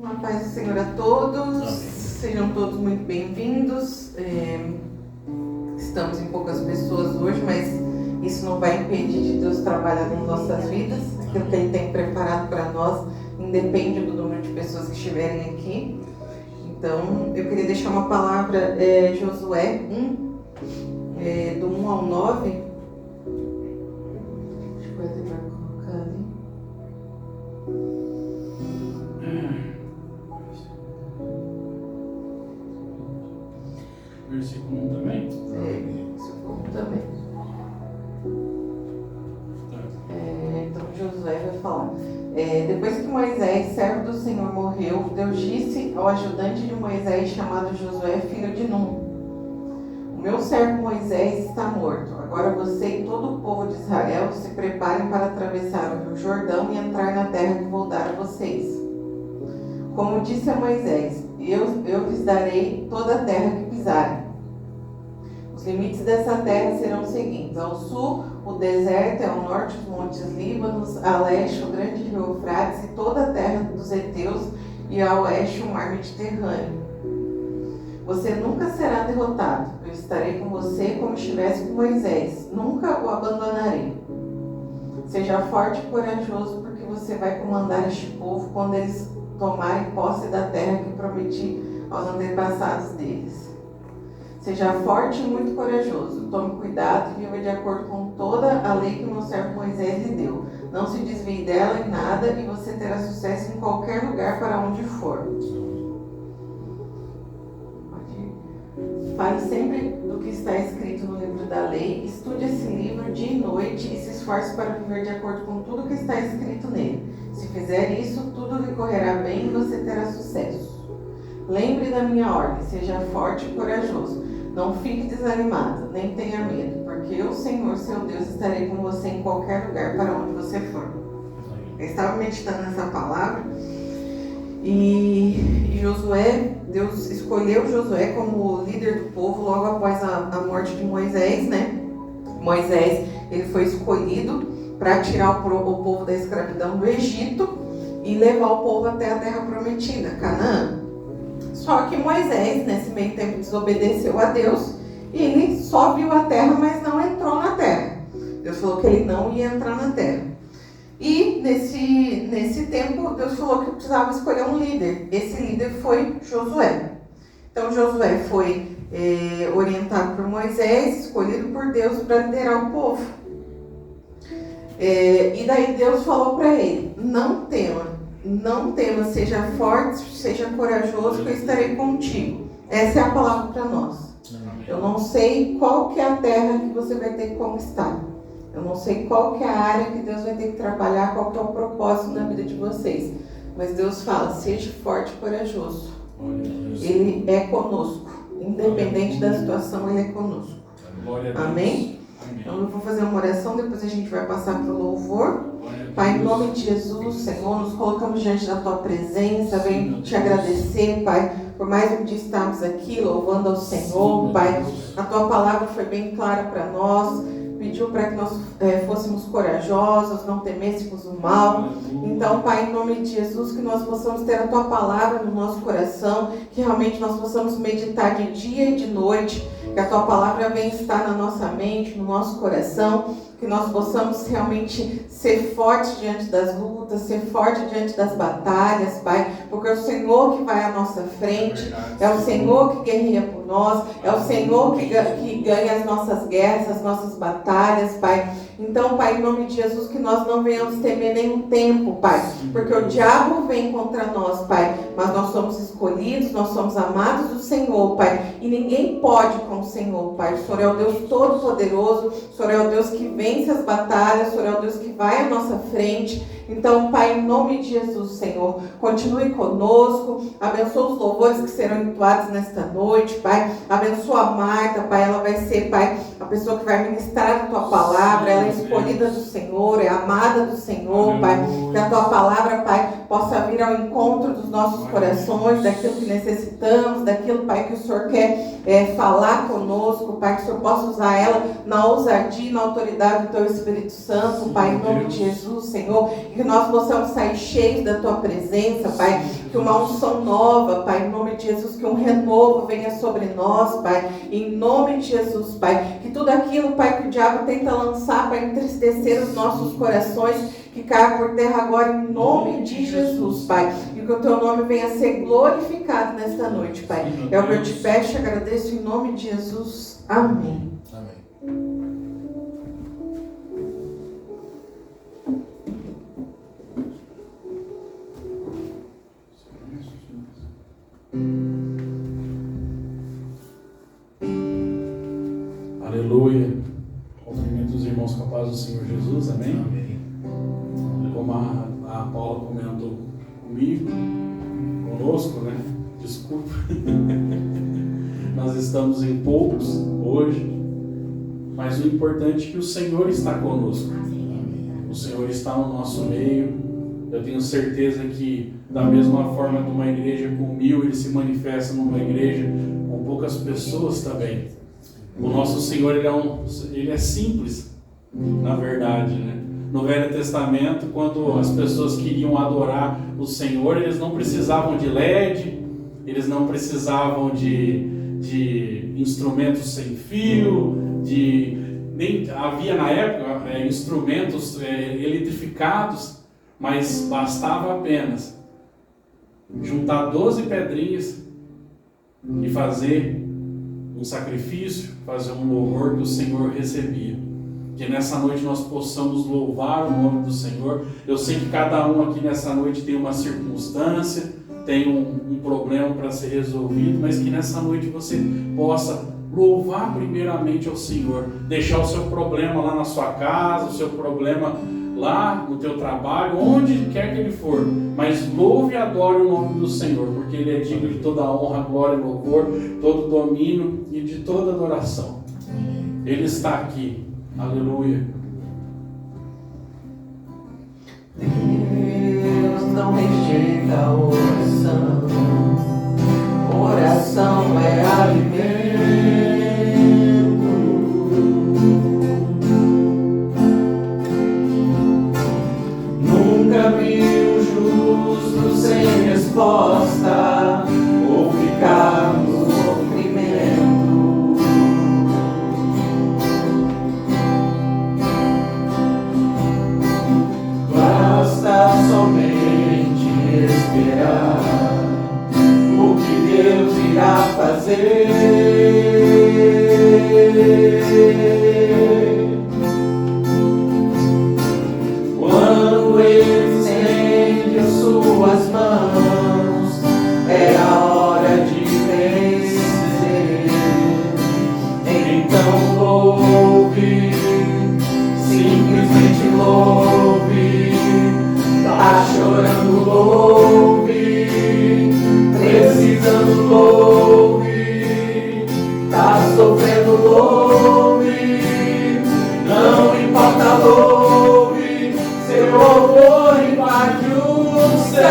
Uma paz do Senhor a todos. Amém. Sejam todos muito bem-vindos. Estamos em poucas pessoas hoje, mas isso não vai impedir de Deus trabalhar nas nossas vidas. Aquilo que Ele tem preparado para nós independe do número de pessoas que estiverem aqui. Então, eu queria deixar uma palavra, Josué 1, do 1 ao 9. Acho que ele vai colocar ali. Versículo 1 também? Versículo 1 também. Então Josué vai falar. Depois que Moisés, servo do Senhor, morreu, Deus disse ao ajudante de Moisés, chamado Josué, filho de Num: o meu servo Moisés está morto. Agora você e todo o povo de Israel se preparem para atravessar o rio Jordão e entrar na terra que vou dar a vocês. Como disse a Moisés, eu lhes darei toda a terra que pisarem. Os limites dessa terra serão os seguintes: ao sul, o deserto, ao norte, os montes Líbanos, a leste, o grande rio Eufrates e toda a terra dos heteus, e ao oeste, o mar Mediterrâneo. Você nunca será derrotado. Eu estarei com você como estivesse com Moisés. Nunca o abandonarei. Seja forte e corajoso, porque você vai comandar este povo quando eles tomarem posse da terra que prometi aos antepassados deles. Seja forte e muito corajoso. Tome cuidado e viva de acordo com toda a lei que meu servo Moisés lhe deu. Não se desvie dela em nada e você terá sucesso em qualquer lugar para onde for. Fale sempre do que está escrito no livro da lei. Estude esse livro dia e noite e se esforce para viver de acordo com tudo que está escrito nele. Se fizer isso, tudo lhe correrá bem e você terá sucesso. Lembre da minha ordem. Seja forte e corajoso. Não fique desanimado, nem tenha medo, porque eu, Senhor, seu Deus, estarei com você em qualquer lugar para onde você for. Eu estava meditando nessa palavra e Josué, Deus escolheu Josué como líder do povo logo após a morte de Moisés, né? Moisés, ele foi escolhido para tirar o povo da escravidão do Egito e levar o povo até a terra prometida, Canaã. Só que Moisés, nesse meio tempo, desobedeceu a Deus e ele só viu a terra, mas não entrou na terra. Deus falou que ele não ia entrar na terra. E nesse tempo, Deus falou que precisava escolher um líder. Esse líder foi Josué. Então Josué foi orientado por Moisés, escolhido por Deus para liderar o povo. E daí Deus falou para ele: não tema, seja forte, seja corajoso, que eu estarei contigo. Essa é a palavra para nós. Eu não sei qual que é a terra que você vai ter que conquistar. Eu não sei qual que é a área que Deus vai ter que trabalhar, qual que é o propósito na vida de vocês. Mas Deus fala: seja forte e corajoso. Ele é conosco. Independente da situação, Ele é conosco. Amém? Então eu vou fazer uma oração, depois a gente vai passar para o louvor. Pai, em nome de Jesus, Senhor, nos colocamos diante da Tua presença, venho te agradecer, Pai, por mais um dia estarmos aqui louvando ao Senhor, Pai. A Tua palavra foi bem clara para nós, pediu para que nós fôssemos corajosos, não temêssemos o mal. Então, Pai, em nome de Jesus, que nós possamos ter a Tua palavra no nosso coração, que realmente nós possamos meditar de dia e de noite, que a Tua palavra venha estar na nossa mente, no nosso coração, que nós possamos realmente ser fortes diante das lutas, ser forte diante das batalhas, Pai, porque é o Senhor que vai à nossa frente, é o Senhor que guerreia por nós, é o Senhor que ganha as nossas guerras, as nossas batalhas, Pai. Então, Pai, em nome de Jesus, que nós não venhamos temer nenhum tempo, Pai, porque o diabo vem contra nós, Pai, mas nós somos escolhidos, nós somos amados do Senhor, Pai, e ninguém pode com o Senhor, Pai. O Senhor é o Deus Todo-Poderoso, o Senhor é o Deus que vence as batalhas, o Senhor é o Deus que vai à nossa frente. Então, Pai, em nome de Jesus, Senhor, continue conosco, abençoa os louvores que serão entoados nesta noite, Pai, abençoa a Marta, Pai, ela vai ser, Pai, a pessoa que vai ministrar a Tua palavra, ela é escolhida do Senhor, é amada do Senhor, Pai, que a Tua palavra, Pai, possa vir ao encontro dos nossos corações, daquilo que necessitamos, daquilo, Pai, que o Senhor quer falar conosco, Pai, que o Senhor possa usar ela na ousadia e na autoridade do Teu Espírito Santo, Pai, em nome de Jesus, Senhor, que nós possamos sair cheios da Tua presença, Pai, que uma unção nova, Pai, em nome de Jesus, que um renovo venha sobre nós, Pai, em nome de Jesus, Pai, que tudo aquilo, Pai, que o diabo tenta lançar para entristecer os nossos corações, que caia por terra agora em nome de Jesus, Pai, e que o Teu nome venha a ser glorificado nesta noite, Pai. É o que eu te peço e agradeço em nome de Jesus. Amém. Amém. Aleluia. Cumprimento os irmãos com a paz do Senhor Jesus. Amém. Amém. Como a Paula comentou comigo, conosco, né? Desculpa. Nós estamos em poucos hoje, mas o importante é que o Senhor está conosco. O Senhor está no nosso meio. Eu tenho certeza que, da mesma forma que uma igreja com 1000, Ele se manifesta numa igreja com poucas pessoas também. O nosso Senhor, Ele é simples, na verdade, né? No Velho Testamento, quando as pessoas queriam adorar o Senhor, eles não precisavam de LED, eles não precisavam de instrumentos sem fio, nem havia na época instrumentos eletrificados, mas bastava apenas juntar 12 pedrinhas e fazer um sacrifício, fazer um louvor que o Senhor recebia. Que nessa noite nós possamos louvar o nome do Senhor. Eu sei que cada um aqui nessa noite tem uma circunstância, tem um problema para ser resolvido, mas que nessa noite você possa louvar primeiramente ao Senhor, deixar o seu problema lá na sua casa, o seu problema lá no teu trabalho, onde quer que ele for, mas louve e adore o nome do Senhor, porque Ele é digno de toda a honra, glória e louvor, todo domínio e de toda adoração. Ele está aqui. Aleluia. Deus não rejeita a oração. Oração é alimento. Nunca vi o justo sem resposta ou ficar no sofrimento. Basta somente esperar o que Deus irá fazer. Quando Ele estende as suas mãos, é a hora de vencer. Então louve, simplesmente louve. Tá chorando, louve. Precisando, louve. Tá sofrendo, louve. Não importa, louve. Seu louvor invade o céu.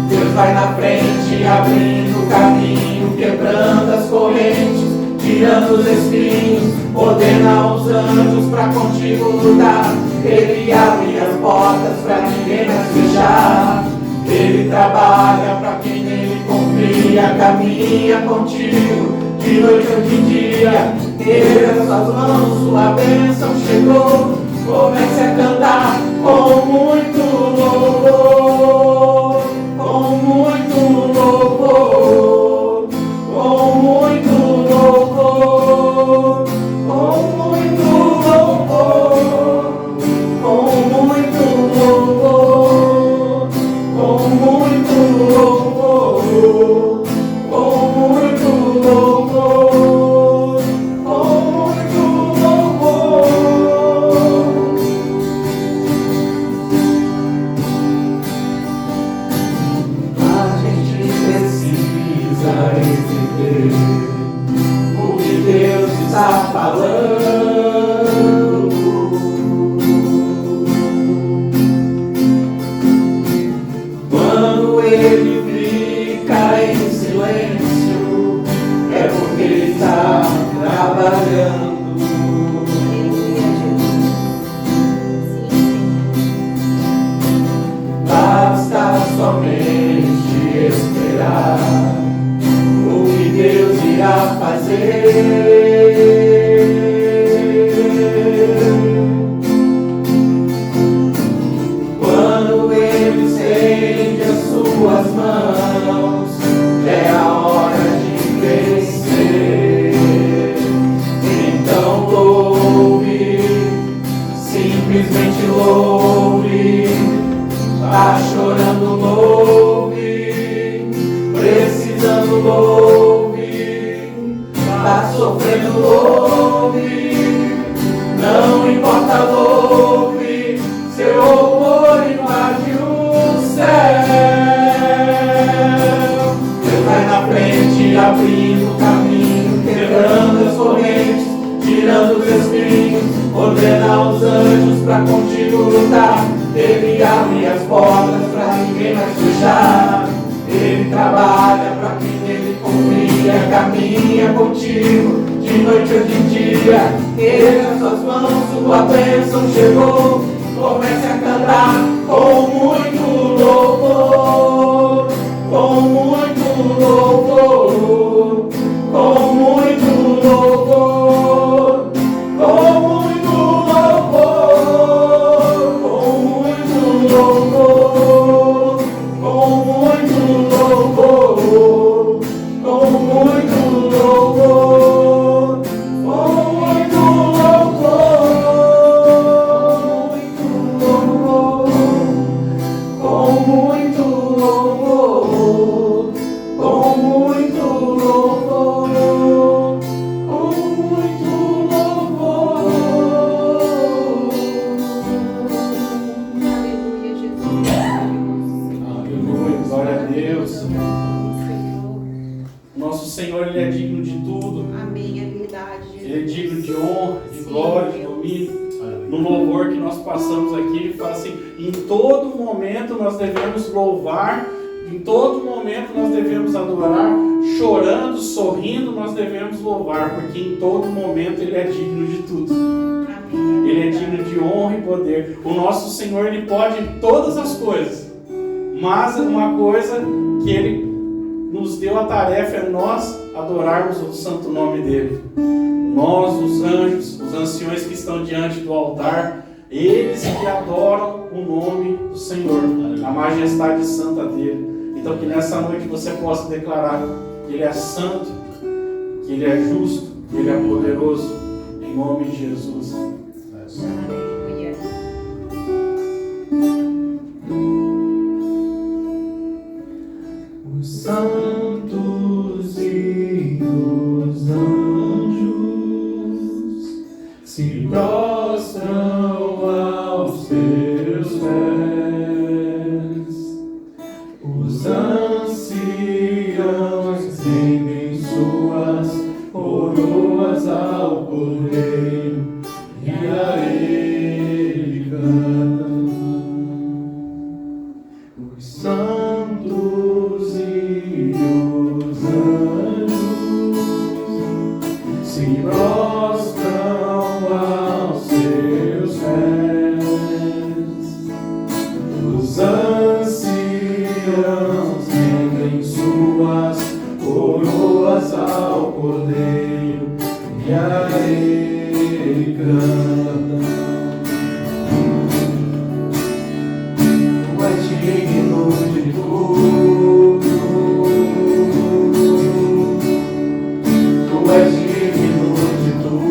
Deus vai na frente, abrindo o caminho, quebrando as correntes, tirando os espinhos, ordena os anjos pra contigo lutar. Ele abre as portas pra ninguém mais fechar. Ele trabalha pra quem nele confia, caminha contigo de noite ou de dia. Ele nas suas mãos, sua bênção chegou. Comece a cantar com muito louvor, com muito louvor, com muito louvor, com muito louvor, com muito louvor, com muito louvor, com muito louvor, com muito louvor. ouve, seu louvor invade o céu. Deus vai na frente, abrindo o caminho, quebrando as correntes, tirando os espinhos, ordena os anjos pra contigo lutar. Ele abre as portas pra ninguém mais fechar. Ele trabalha pra quem nele confia, caminha contigo de noite ou de dia. Ele nas suas mãos, sua bênção chegou. Comece a cantar com muito louvor, com muito louvor, com muito louvor, com muito louvor, com muito louvor, com muito louvor, com muito louvor, com muito louvor, com muito louvor, com muito louvor, com muito louvor. Aleluia, Jesus. Aleluia, glória a Deus. Nosso Senhor, Ele é digno de tudo. Amém, é verdade, Jesus. Ele é digno de honra, de glória, de domínio. No louvor que nós passamos aqui, Ele fala assim: em todo momento nós devemos louvar, em todo momento nós devemos adorar, chorando, sorrindo, nós devemos louvar, porque em todo momento Ele é digno de tudo. Amém. Ele é digno de honra e poder. O nosso Senhor, Ele pode todas as coisas, mas uma coisa que Ele nos deu a tarefa é nós adorarmos o santo nome dEle. Nós, os anjos, os anciões que estão diante do altar, eles que adoram o nome do Senhor, a majestade santa dEle. Então que nessa noite você possa declarar que Ele é santo, que Ele é justo, que Ele é poderoso, em nome de Jesus. Aleluia. Os santos e os anjos se prostram aos teus pés. Os anciãos rendem suas coroas ao Cordeiro e a Ele cantam. Os santos e os anjos se prostram aos seus pés. Os anciãos rendem suas coroas ao Cordeiro e a Ele cantam. Tu és digno de tudo, Tu és digno de tudo,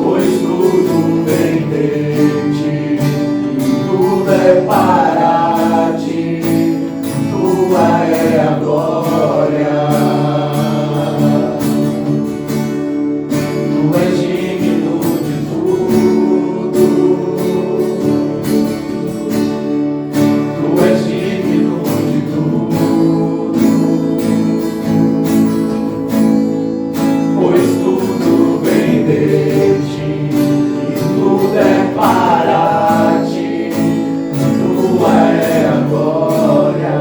pois tudo vem de ti e tudo é para ti, tua é a glória. Tu és digno de tudo, Tu és digno de tudo, pois tudo vem de ti e tudo é para ti, tua é a glória.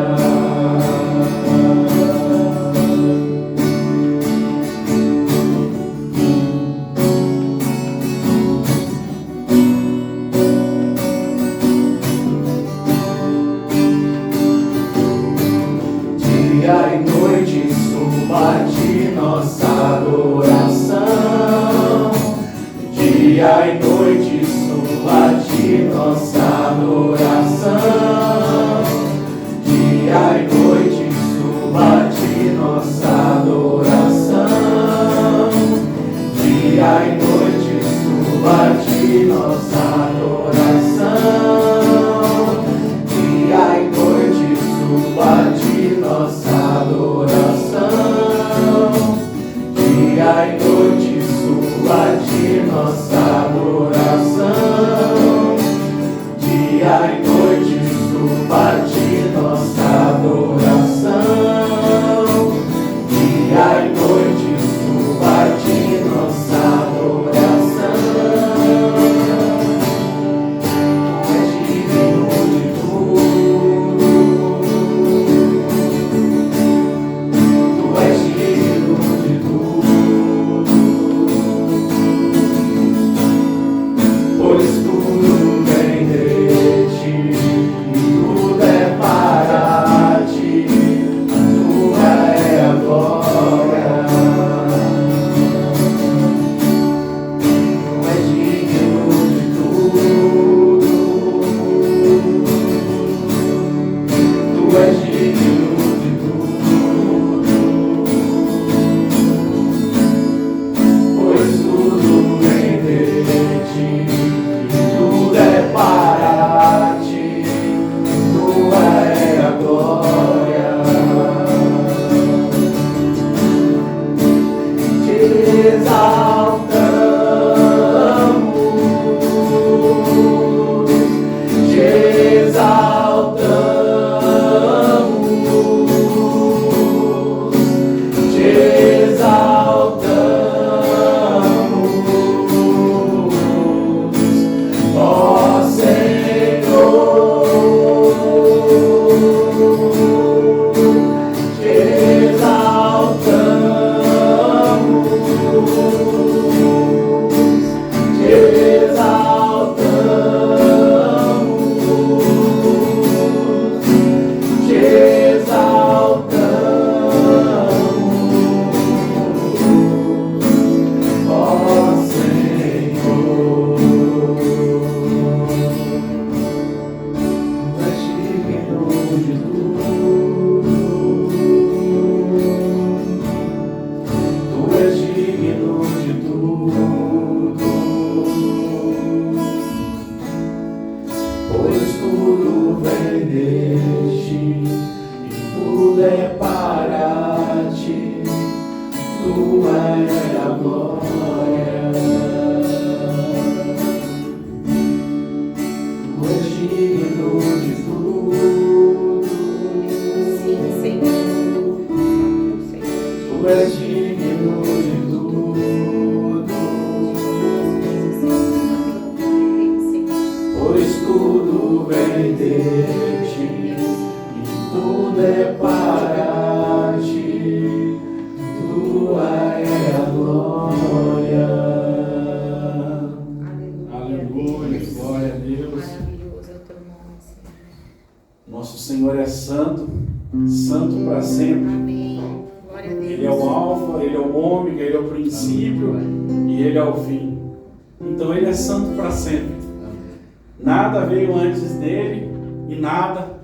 Nada veio antes dele e nada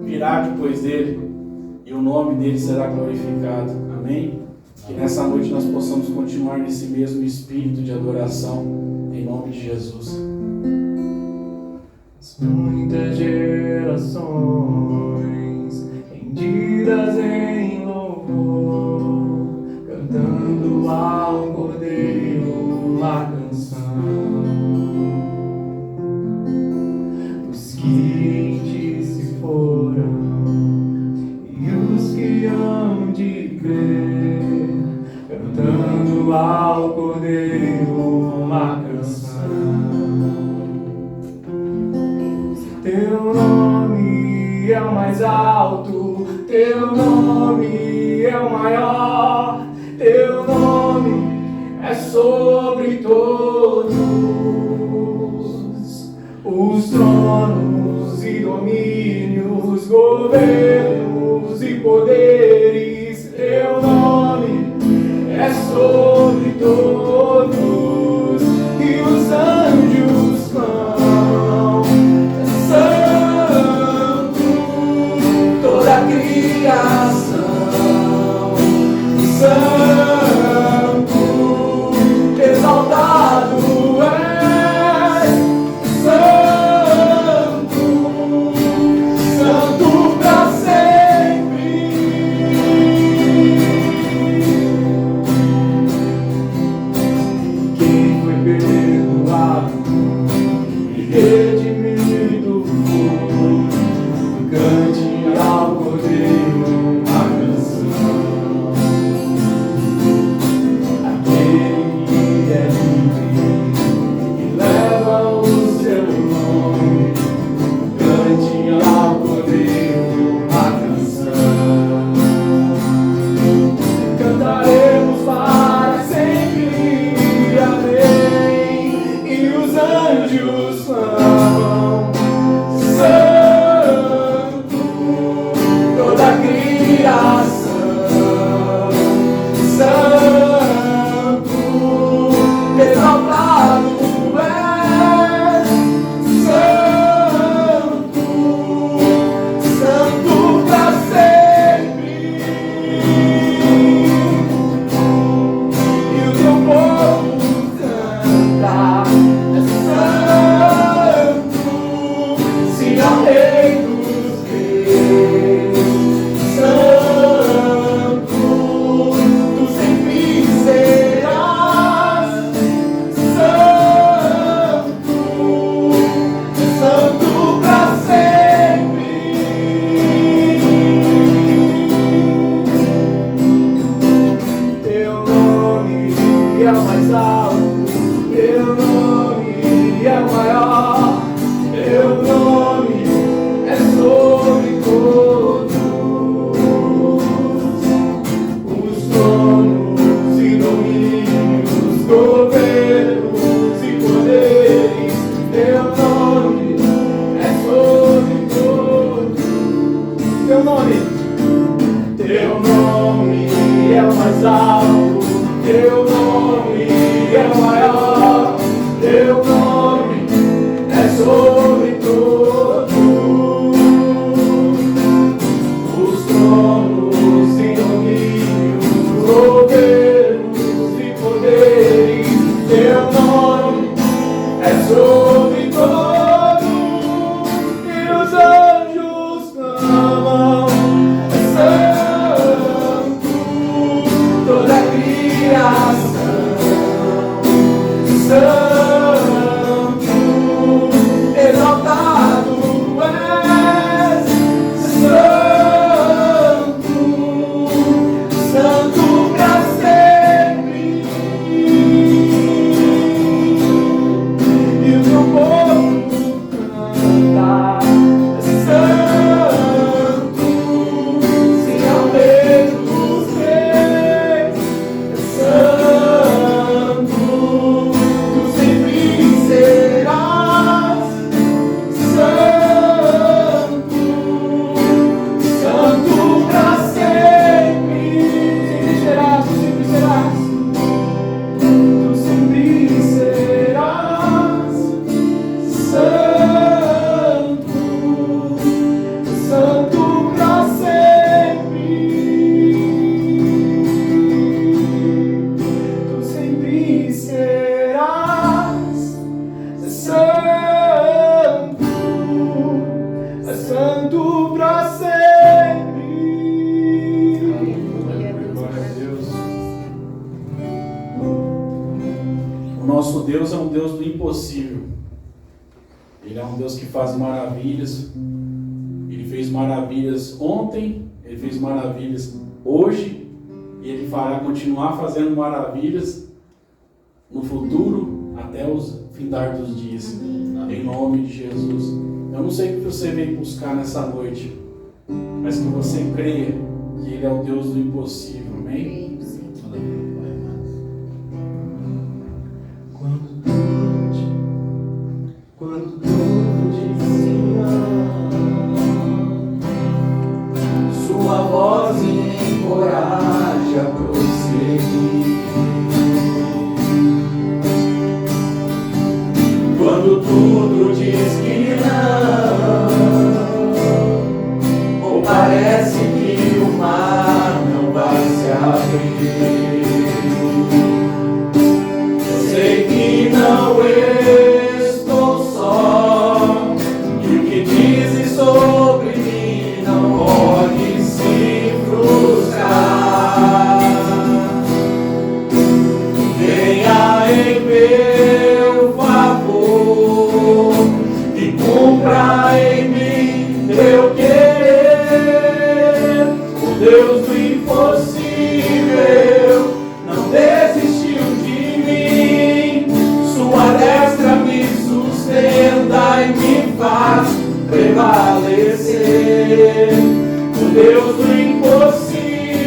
virá depois dele, e o nome dele será glorificado. Amém? Que nessa noite nós possamos continuar nesse mesmo espírito de adoração, em nome de Jesus. Muitas gerações rendidas em louvor, cantando ao Cordeiro uma canção. Que te se foram e os que hão de crer, cantando ao Cordeiro uma canção. Teu nome é o mais alto, teu nome é o maior, teu nome é sobre todos os tronos e domínios, governos e poderes. Teu nome é sobre todos, e os anjos clamam: Santo, toda a criação, Santo, exaltado és, Santo, Santo pra sempre. é o mais alto, teu nome é o maior, teu nome é sobre todos os tronos e domínios, governos e poderes, teu nome é sobre todos. Teu nome é o mais alto, teu nome é o maior, teu nome é sobre todos os tronos e domínios, governos e poderes, teu nome é sobre todos, e os anjos clamam, santo, toda a criação, santo, exaltado és, santo, santo pra sempre. E o teu povo canta, santo, sim, ao meio dos reis, santo, tu sempre serás, santo, santo pra sempre. Tu sempre serás, santo, santo pra sempre. Tu sempre serás, santo, santo pra sempre. Glória a Deus. O nosso Deus é um Deus do impossível. Ele é um Deus que faz maravilhas. Ele fez maravilhas ontem, ele fez maravilhas hoje, e ele fará continuar fazendo maravilhas no futuro até os findar dos dias. Em nome de Jesus. Eu não sei o que você veio buscar nessa noite, mas que você creia que Ele é o Deus do impossível. Amém? Quando tudo te ensina, sua voz me encoraja a prosseguir. Quando tudo diz que não, ou parece que o mar não vai se abrir, eu sei que não estou só, e o que dizes sobre mim não pode se frustrar. Venha em meu favor e cumpra em mim teu querer. O Deus do impossível não desistiu de mim. Sua destra me sustenta e me faz prevalecer. O Deus do impossível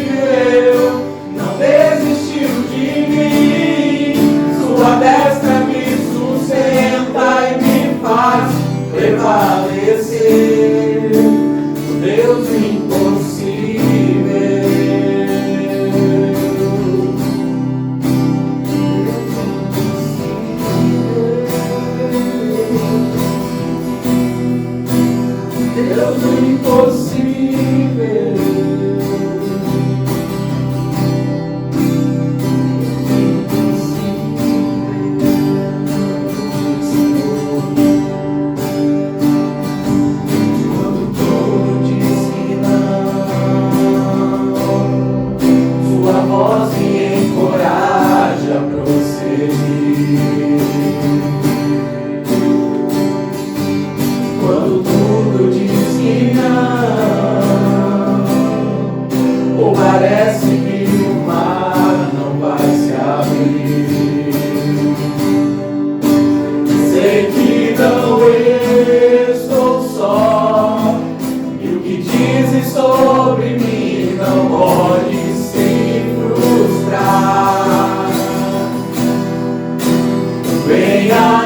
não desistiu de mim. Sua destra me sustenta e me faz prevalecer. O Deus do impossível.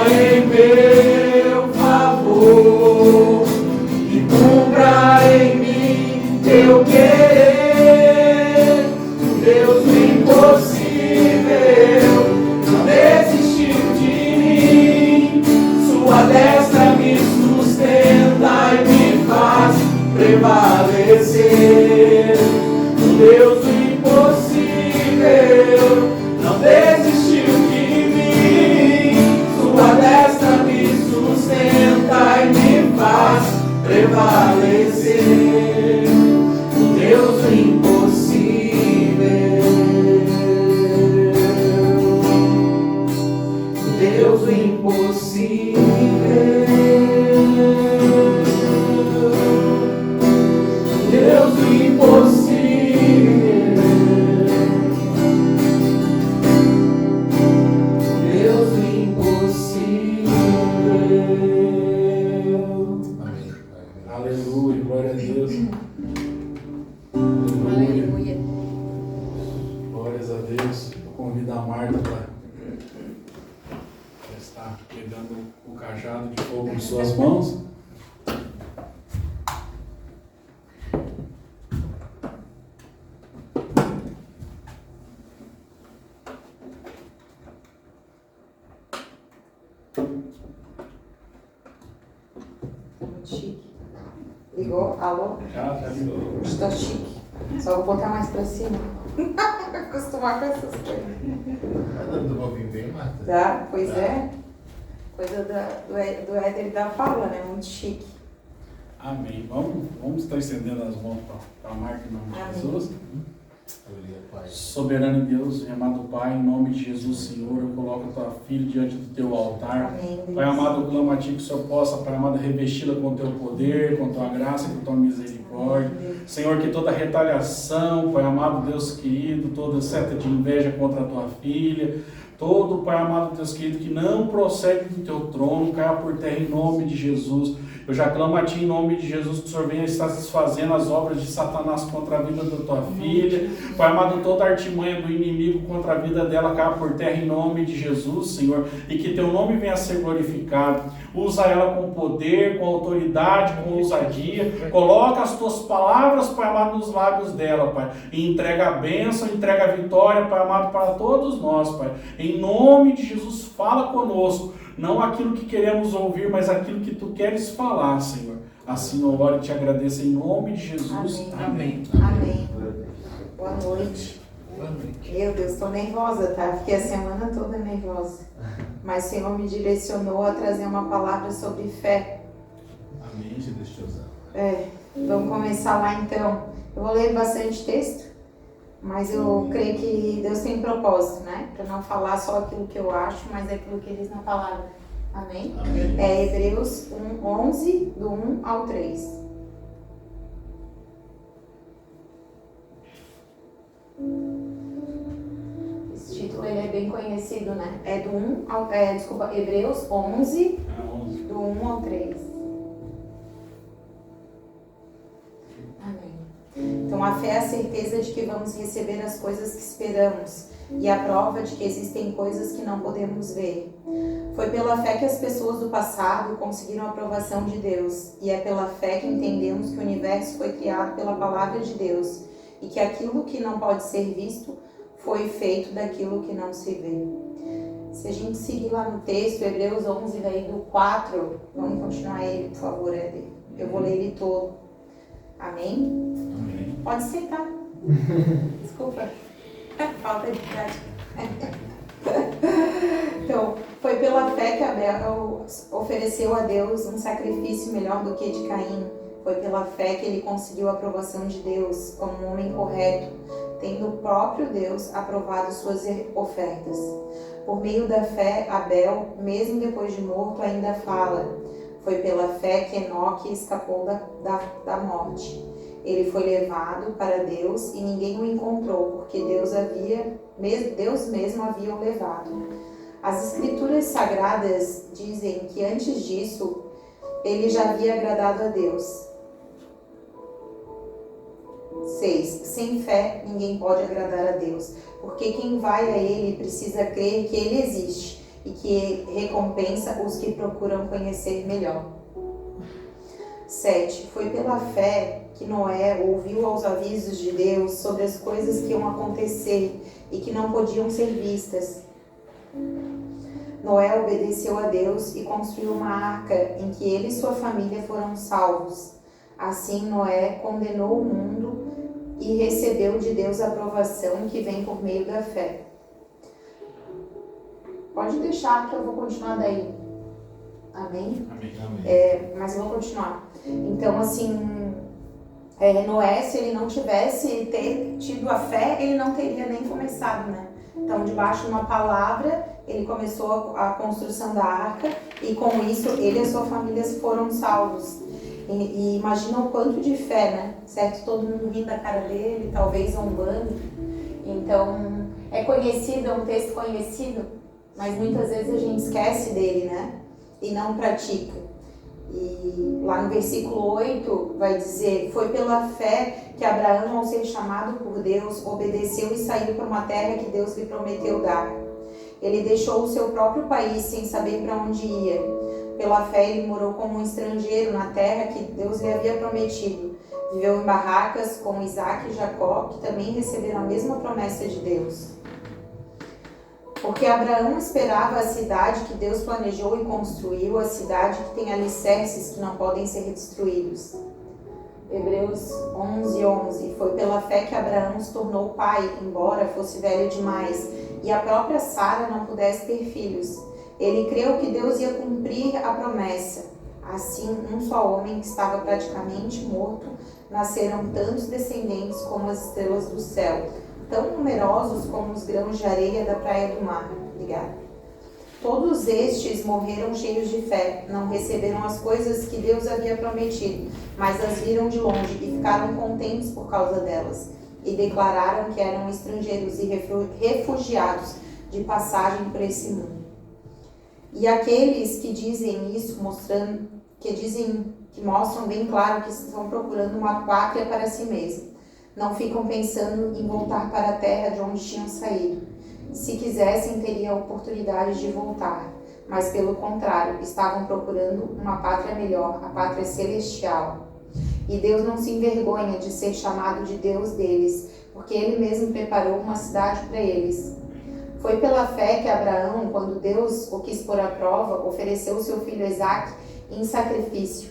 em meu favor e cumpra em mim teu querer. Deus do impossível não desistiu de mim. Sua destra me sustenta e me faz prevalecer. O Deus do impossível não desistiu de mim. Sua destra me sustenta e me faz prevalecer. O Deus do impossível. O Deus do impossível. Deus do impossível. Deus do impossível. Amém. Aleluia, glória a Deus. Aleluia. Aleluia. Glórias a Deus. Eu convido a Marta para estar pegando o cajado de fogo em suas mãos. Muito chique. Ligou? Alô? Já ligou. Está chique. Só vou botar mais pra cima. Acostumar com essas coisas. Tá dando pra ouvir bem, Marta? Tá? Pois é. Coisa do Éder e da Paula, né? Muito chique. Amém. Vamos estar estendendo as mãos para a Marta em nome de Amém. Jesus. Aleluia, Pai. Soberano Deus, amado Pai, em nome de Jesus, Senhor, eu coloco a tua filha diante do teu altar. Amém. Pai amado, eu clamo a ti que o Senhor possa, Pai amado, revesti-la com o teu poder, com tua graça, com tua misericórdia. Senhor, que toda retaliação, Pai amado, Deus querido, toda seta de inveja contra a tua filha, todo, Pai amado, Deus querido, que não procede do teu trono, caia por terra em nome de Jesus. Eu já clamo a ti em nome de Jesus que o Senhor venha estar desfazendo as obras de Satanás contra a vida da tua filha. Pai amado, toda a artimanha do inimigo contra a vida dela caia por terra em nome de Jesus, Senhor, e que teu nome venha a ser glorificado. Usa ela com poder, com autoridade, com ousadia. Coloca as tuas palavras, Pai amado, nos lábios dela, Pai, e entrega a bênção, entrega a vitória, Pai amado, para todos nós, Pai. Em nome de Jesus, fala conosco. Não aquilo que queremos ouvir, mas aquilo que tu queres falar, Senhor. Assim eu oro e te agradeço em nome de Jesus. Amém. Amém. Amém. Boa noite. Boa noite. Meu Deus, estou nervosa, tá? Fiquei a semana toda nervosa. Mas o Senhor me direcionou a trazer uma palavra sobre fé. Amém, se Deus te usar. Vamos começar lá então. Eu vou ler bastante texto, mas eu creio que Deus tem propósito, né? Para não falar só aquilo que eu acho, mas aquilo que diz na palavra. Amém? Amém. É Hebreus 11, do 1 ao 3. Esse título ele é bem conhecido, né? É do 1 ao... Hebreus 11, do 1 ao 3. Amém. Então, a fé é a certeza de que vamos receber as coisas que esperamos e a prova de que existem coisas que não podemos ver. Foi pela fé que as pessoas do passado conseguiram a aprovação de Deus, e é pela fé que entendemos que o universo foi criado pela palavra de Deus e que aquilo que não pode ser visto foi feito daquilo que não se vê. Se a gente seguir lá no texto, Hebreus 11, daí do 4, vamos continuar ele, por favor, Éder. Eu vou ler ele todo. Amém? Amém. Pode sentar. Desculpa. Falta de prática. Então, foi pela fé que Abel ofereceu a Deus um sacrifício melhor do que de Caim. Foi pela fé que ele conseguiu a aprovação de Deus como um homem correto, tendo o próprio Deus aprovado suas ofertas. Por meio da fé, Abel, mesmo depois de morto, ainda fala. Foi pela fé que Enoque escapou da morte. Ele foi levado para Deus e ninguém o encontrou, porque Deus mesmo havia o levado. As Escrituras Sagradas dizem que antes disso, ele já havia agradado a Deus. 6. Sem fé, ninguém pode agradar a Deus, porque quem vai a Ele precisa crer que Ele existe e que recompensa os que procuram conhecer melhor. 7. Foi pela fé que Noé ouviu aos avisos de Deus sobre as coisas que iam acontecer e que não podiam ser vistas. Noé obedeceu a Deus e construiu uma arca em que ele e sua família foram salvos. Assim, Noé condenou o mundo e recebeu de Deus a aprovação que vem por meio da fé. Pode deixar que eu vou continuar daí. Amém? Amém. Mas eu vou continuar. Então, assim, Noé, se ele não tivesse tido a fé, ele não teria nem começado, né? Então, debaixo de uma palavra, ele começou a construção da arca e com isso ele e a sua família foram salvos. E imagina o quanto de fé, né? Certo? Todo mundo rindo da cara dele, talvez zombando. Então, é conhecido, é um texto conhecido, mas muitas vezes a gente esquece dele, né? E não pratica. E lá no versículo 8 vai dizer: foi pela fé que Abraão, ao ser chamado por Deus, obedeceu e saiu para uma terra que Deus lhe prometeu dar. Ele deixou o seu próprio país sem saber para onde ia. Pela fé ele morou como um estrangeiro na terra que Deus lhe havia prometido. Viveu em barracas com Isaac e Jacó, que também receberam a mesma promessa de Deus. Porque Abraão esperava a cidade que Deus planejou e construiu, a cidade que tem alicerces que não podem ser destruídos. Hebreus 11:11. Foi pela fé que Abraão se tornou pai, embora fosse velho demais, e a própria Sara não pudesse ter filhos. Ele creu que Deus ia cumprir a promessa. Assim, um só homem que estava praticamente morto, nasceram tantos descendentes como as estrelas do céu, tão numerosos como os grãos de areia da praia do mar. Obrigada. Todos estes morreram cheios de fé, não receberam as coisas que Deus havia prometido, mas as viram de longe e ficaram contentes por causa delas, e declararam que eram estrangeiros e refugiados de passagem por esse mundo. E aqueles que dizem isso, que mostram bem claro que estão procurando uma pátria para si mesmos. Não ficam pensando em voltar para a terra de onde tinham saído. Se quisessem, teriam a oportunidade de voltar, mas pelo contrário, estavam procurando uma pátria melhor, a pátria celestial. E Deus não se envergonha de ser chamado de Deus deles, porque Ele mesmo preparou uma cidade para eles. Foi pela fé que Abraão, quando Deus o quis pôr à prova, ofereceu seu filho Isaque em sacrifício.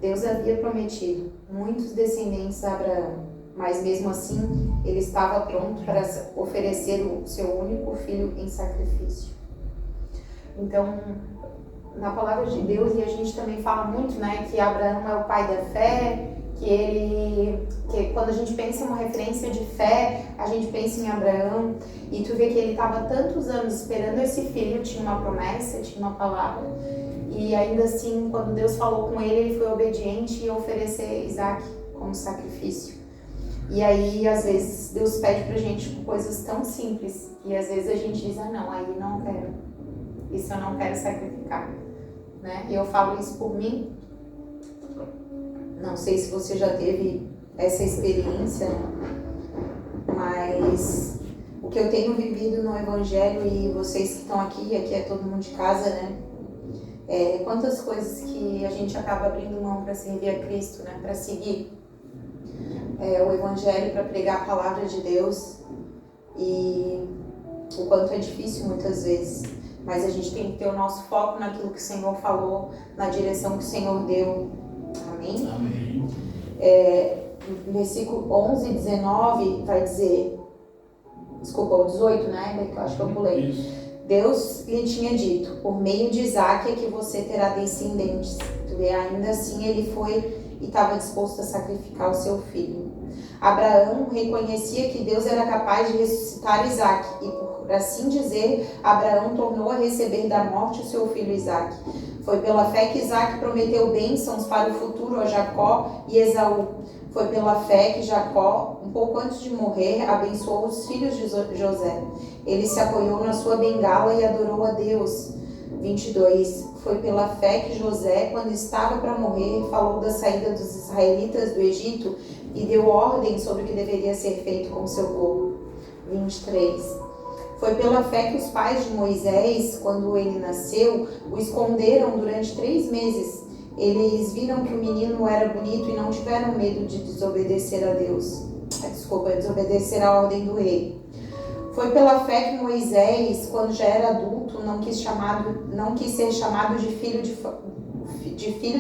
Deus havia prometido muitos descendentes a Abraão, mas mesmo assim ele estava pronto para oferecer o seu único filho em sacrifício. Então, na palavra de Deus, e a gente também fala muito, né, que Abraão é o pai da fé, que quando a gente pensa em uma referência de fé, a gente pensa em Abraão, e tu vê que ele estava tantos anos esperando esse filho, tinha uma promessa, tinha uma palavra, e ainda assim, quando Deus falou com ele, ele foi obediente e oferecer Isaac como sacrifício. E aí, às vezes, Deus pede pra gente coisas tão simples, e às vezes a gente diz, não, aí não quero, isso eu não quero sacrificar, né? E eu falo isso por mim. Não sei se você já teve essa experiência, mas o que eu tenho vivido no Evangelho, e vocês que estão aqui é todo mundo de casa, né? Quantas coisas que a gente acaba abrindo mão para servir a Cristo, né? Para seguir o Evangelho, para pregar a palavra de Deus, e o quanto é difícil muitas vezes, mas a gente tem que ter o nosso foco naquilo que o Senhor falou, na direção que o Senhor deu. Amém? Amém. Versículo 11 e 19 vai dizer, desculpa, o 18, né? Que eu acho que eu pulei. Isso. Deus lhe tinha dito, por meio de Isaac é que você terá descendentes. E ainda assim ele foi e estava disposto a sacrificar o seu filho. Abraão reconhecia que Deus era capaz de ressuscitar Isaac, e por assim dizer, Abraão tornou a receber da morte o seu filho Isaac. Foi pela fé que Isaac prometeu bênçãos para o futuro a Jacó e Esaú. Foi pela fé que Jacó, um pouco antes de morrer, abençoou os filhos de José. Ele se apoiou na sua bengala e adorou a Deus. 22. Foi pela fé que José, quando estava para morrer, falou da saída dos israelitas do Egito e deu ordem sobre o que deveria ser feito com seu corpo. 23. Foi pela fé que os pais de Moisés, quando ele nasceu, o esconderam durante 3 meses. Eles viram que o menino era bonito e não tiveram medo de desobedecer a Deus. Desobedecer a ordem do rei. Foi pela fé que Moisés, quando já era adulto, não quis ser chamado de filho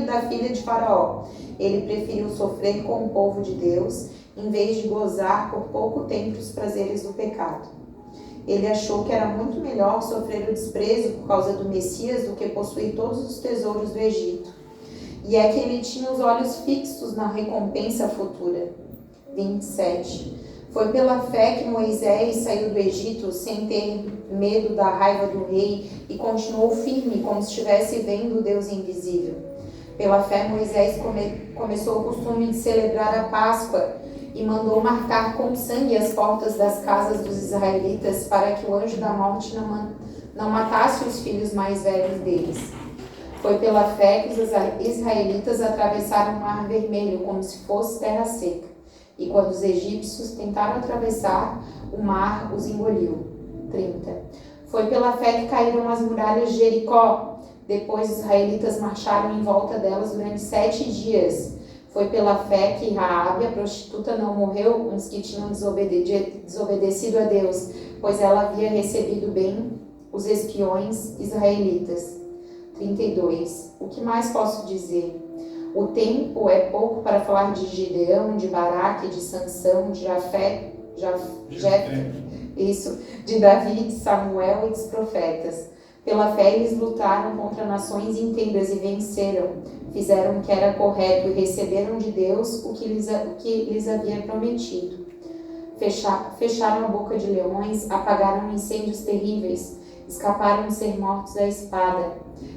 da filha de Faraó. Ele preferiu sofrer com o povo de Deus, em vez de gozar por pouco tempo os prazeres do pecado. Ele achou que era muito melhor sofrer o desprezo por causa do Messias do que possuir todos os tesouros do Egito. E é que ele tinha os olhos fixos na recompensa futura. 27. Foi pela fé que Moisés saiu do Egito sem ter medo da raiva do rei e continuou firme como se estivesse vendo o Deus invisível. Pela fé, Moisés começou o costume de celebrar a Páscoa e mandou marcar com sangue as portas das casas dos israelitas para que o anjo da morte não matasse os filhos mais velhos deles. Foi pela fé que os israelitas atravessaram o Mar Vermelho como se fosse terra seca. E quando os egípcios tentaram atravessar, o mar os engoliu. 30. Foi pela fé que caíram as muralhas de Jericó. Depois os israelitas marcharam em volta delas durante 7 dias. Foi pela fé que Raabe, a prostituta, não morreu com os que tinham desobedecido a Deus, pois ela havia recebido bem os espiões israelitas. 32. O que mais posso dizer? O tempo é pouco para falar de Gideão, de Baraque, de Sansão, de Jefté, de Davi, de Samuel e dos profetas. Pela fé eles lutaram contra nações inteiras e venceram. Fizeram o que era correto e receberam de Deus o que lhes havia prometido. Fecharam a boca de leões, apagaram incêndios terríveis, escaparam de ser mortos à espada.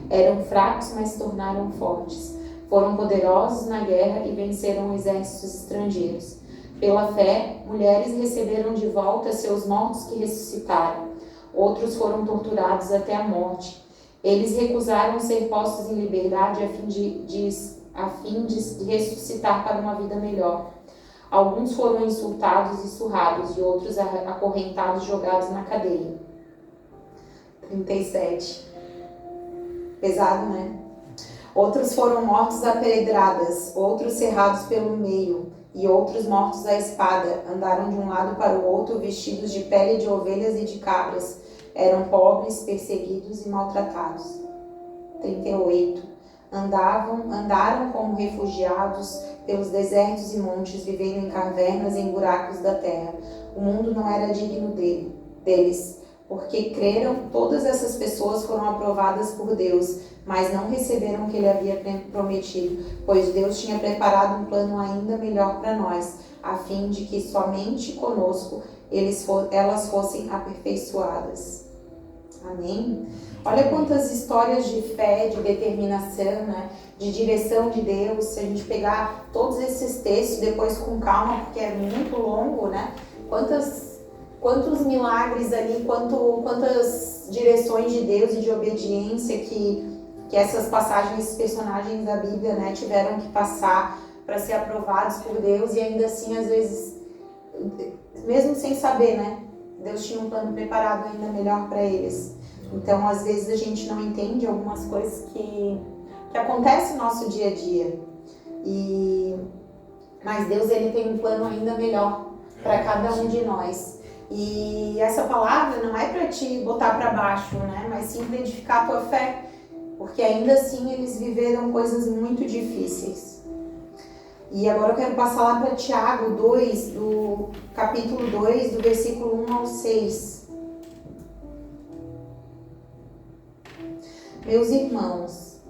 Eram fracos, mas se tornaram fortes. Foram poderosos na guerra e venceram exércitos estrangeiros. Pela fé, mulheres receberam de volta seus mortos que ressuscitaram. Outros foram torturados até a morte. Eles recusaram ser postos em liberdade a fim de ressuscitar para uma vida melhor. Alguns foram insultados e surrados, e outros acorrentados e jogados na cadeia. 37. Pesado, né? Outros foram mortos a pedradas, outros cerrados pelo meio, e outros mortos à espada. Andaram de um lado para o outro, vestidos de pele de ovelhas e de cabras. Eram pobres, perseguidos e maltratados. 38. Andaram como refugiados pelos desertos e montes, vivendo em cavernas e em buracos da terra. O mundo não era digno deles, porque creram. Todas essas pessoas foram aprovadas por Deus, mas não receberam o que ele havia prometido, pois Deus tinha preparado um plano ainda melhor para nós, a fim de que somente conosco elas fossem aperfeiçoadas. Amém? Olha quantas histórias de fé, de determinação, né? De direção de Deus. Se a gente pegar todos esses textos depois com calma, porque é muito longo, né? Quantos milagres ali, quantas direções de Deus e de obediência que essas passagens, esses personagens da Bíblia, né, tiveram que passar para ser aprovados por Deus, e ainda assim, às vezes, mesmo sem saber, né, Deus tinha um plano preparado ainda melhor para eles. Então, às vezes, a gente não entende algumas coisas que acontecem no nosso dia a dia. Mas Deus, ele tem um plano ainda melhor para cada um de nós. E essa palavra não é para te botar para baixo, né, mas sim para edificar a tua fé. Porque ainda assim eles viveram coisas muito difíceis. E agora eu quero passar lá para Tiago 2, do capítulo 2, do versículo 1 ao 6. Meus irmãos,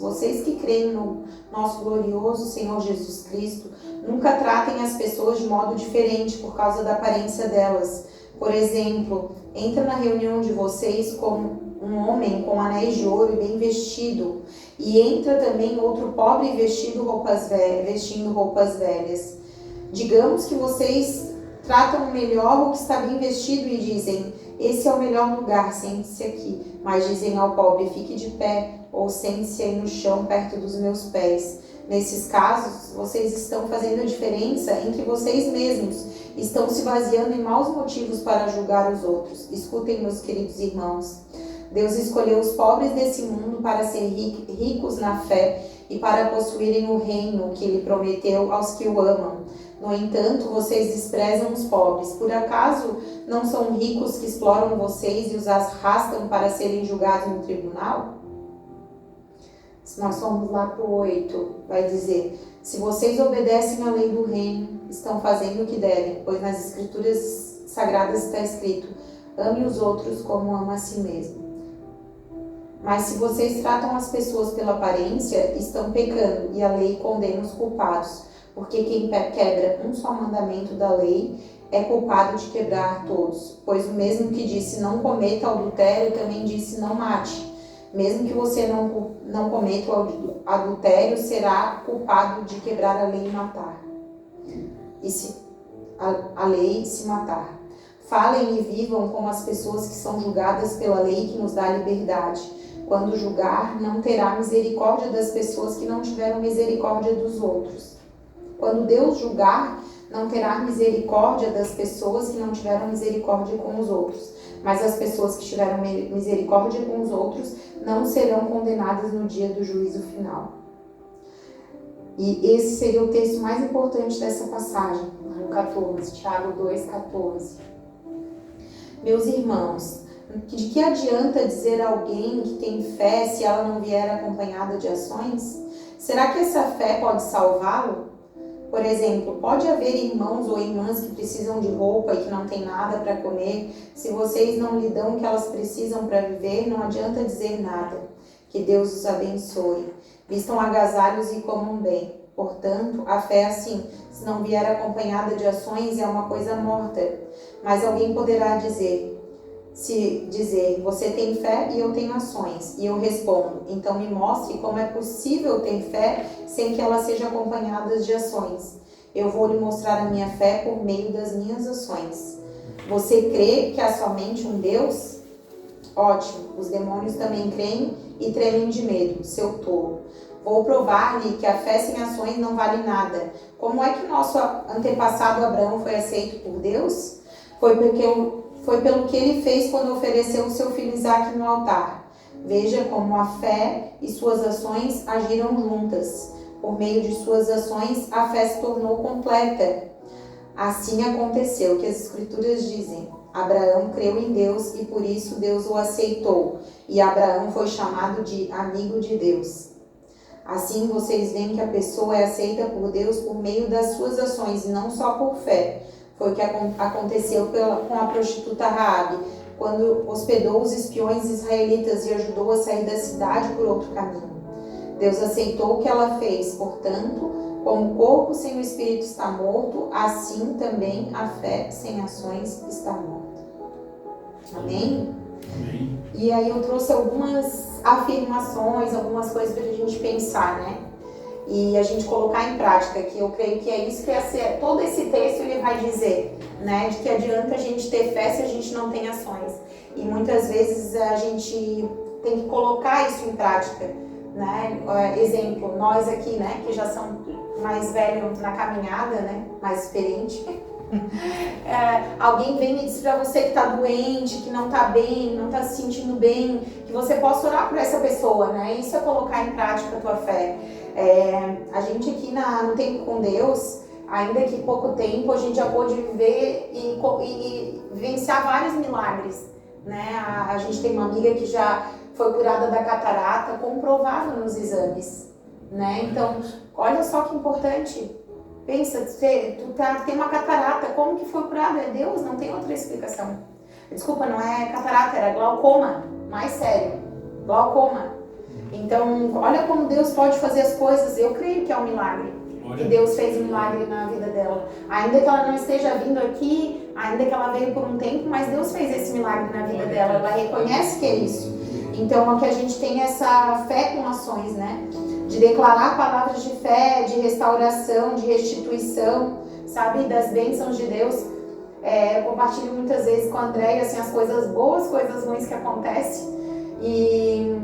vocês que creem no nosso glorioso Senhor Jesus Cristo, nunca tratem as pessoas de modo diferente por causa da aparência delas. Por exemplo, entra na reunião de vocês como um homem com anéis de ouro e bem vestido, e entra também outro pobre vestindo roupas velhas. Digamos que vocês tratam melhor o que está bem vestido e dizem: esse é o melhor lugar, sente-se aqui. Mas dizem ao pobre: fique de pé, ou sente-se aí no chão perto dos meus pés. Nesses casos, vocês estão fazendo a diferença entre vocês mesmos, estão se baseando em maus motivos para julgar os outros. Escutem, meus queridos irmãos. Deus escolheu os pobres desse mundo para ser ricos na fé e para possuírem o reino que Ele prometeu aos que o amam. No entanto, vocês desprezam os pobres. Por acaso não são ricos que exploram vocês e os arrastam para serem julgados no tribunal? Se nós formos lá para o 8, vai dizer: se vocês obedecem à lei do reino, estão fazendo o que devem, pois nas escrituras sagradas está escrito: ame os outros como ama a si mesmo. Mas se vocês tratam as pessoas pela aparência, estão pecando, e a lei condena os culpados, porque quem quebra um só mandamento da lei é culpado de quebrar todos. Pois o mesmo que disse não cometa adultério, também disse não mate. Mesmo que você não cometa o adultério, será culpado de quebrar a lei e matar. E se a lei se matar. Falem e vivam como as pessoas que são julgadas pela lei que nos dá liberdade. Quando julgar, não terá misericórdia das pessoas que não tiveram misericórdia dos outros. Quando Deus julgar, não terá misericórdia das pessoas que não tiveram misericórdia com os outros. Mas as pessoas que tiveram misericórdia com os outros não serão condenadas no dia do juízo final. E esse seria o texto mais importante dessa passagem, no 14, Tiago 2,14. Meus irmãos, de que adianta dizer a alguém que tem fé se ela não vier acompanhada de ações? Será que essa fé pode salvá-lo? Por exemplo, pode haver irmãos ou irmãs que precisam de roupa e que não têm nada para comer. Se vocês não lhe dão o que elas precisam para viver, não adianta dizer nada. Que Deus os abençoe. Vistam agasalhos e comam bem. Portanto, a fé é assim, se não vier acompanhada de ações, é uma coisa morta. Mas alguém poderá dizer, você tem fé e eu tenho ações. E eu respondo, então me mostre como é possível ter fé sem que ela seja acompanhada de ações. Eu vou lhe mostrar a minha fé por meio das minhas ações. Você crê que há somente um Deus? Ótimo, os demônios também creem e tremem de medo, seu tolo. Vou provar-lhe que a fé sem ações não vale nada. Como é que nosso antepassado Abraão foi aceito por Deus? Foi pelo que ele fez quando ofereceu o seu filho Isaque no altar. Veja como a fé e suas ações agiram juntas. Por meio de suas ações, a fé se tornou completa. Assim aconteceu, que as escrituras dizem: Abraão creu em Deus e por isso Deus o aceitou. E Abraão foi chamado de amigo de Deus. Assim vocês veem que a pessoa é aceita por Deus por meio das suas ações e não só por fé. Foi o que aconteceu com a prostituta Raabe, quando hospedou os espiões israelitas e ajudou a sair da cidade por outro caminho. Deus aceitou o que ela fez, portanto, como o corpo sem o espírito está morto, assim também a fé sem ações está morta. Amém? Amém. E aí eu trouxe algumas afirmações, algumas coisas para a gente pensar, né? E a gente colocar em prática, que eu creio que é isso que todo esse texto ele vai dizer, né? De que adianta a gente ter fé se a gente não tem ações. E muitas vezes a gente tem que colocar isso em prática, né? Exemplo, nós aqui, né? Que já são mais velhos na caminhada, né? Mais experiente. Alguém vem e diz pra você que tá doente, que não tá bem, não tá se sentindo bem, que você possa orar por essa pessoa, né? Isso é colocar em prática a tua fé. A gente aqui no Tempo com Deus, ainda que pouco tempo, a gente já pôde viver e vivenciar vários milagres, né? A gente tem uma amiga que já foi curada da catarata, comprovado nos exames, né? Então, olha só que importante. Pensa, tu tem uma catarata, como que foi curada? É Deus, não tem outra explicação. Desculpa, não é catarata, era glaucoma, mais sério, glaucoma. Então, olha como Deus pode fazer as coisas, eu creio que é um milagre. Que Deus fez um milagre na vida dela. Ainda que ela não esteja vindo aqui, ainda que ela veio por um tempo, mas Deus fez esse milagre na vida dela, ela reconhece que é isso. Então, é que a gente tem essa fé com ações, né? De declarar palavras de fé, de restauração, de restituição, sabe, das bênçãos de Deus. Eu compartilho muitas vezes com a Andréia, assim, as coisas boas, coisas ruins que acontecem. E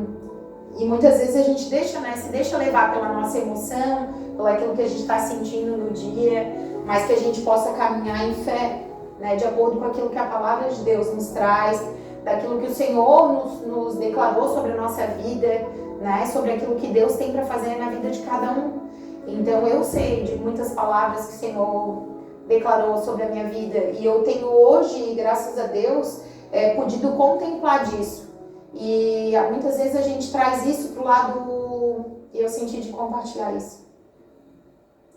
E muitas vezes a gente deixa, né, se deixa levar pela nossa emoção, pelo aquilo que a gente está sentindo no dia, mas que a gente possa caminhar em fé, né, de acordo com aquilo que a palavra de Deus nos traz, daquilo que o Senhor nos declarou sobre a nossa vida, né, sobre aquilo que Deus tem para fazer na vida de cada um. Então eu sei de muitas palavras que o Senhor declarou sobre a minha vida e eu tenho hoje, graças a Deus, podido contemplar disso. E muitas vezes a gente traz isso para o lado, e eu senti de compartilhar isso.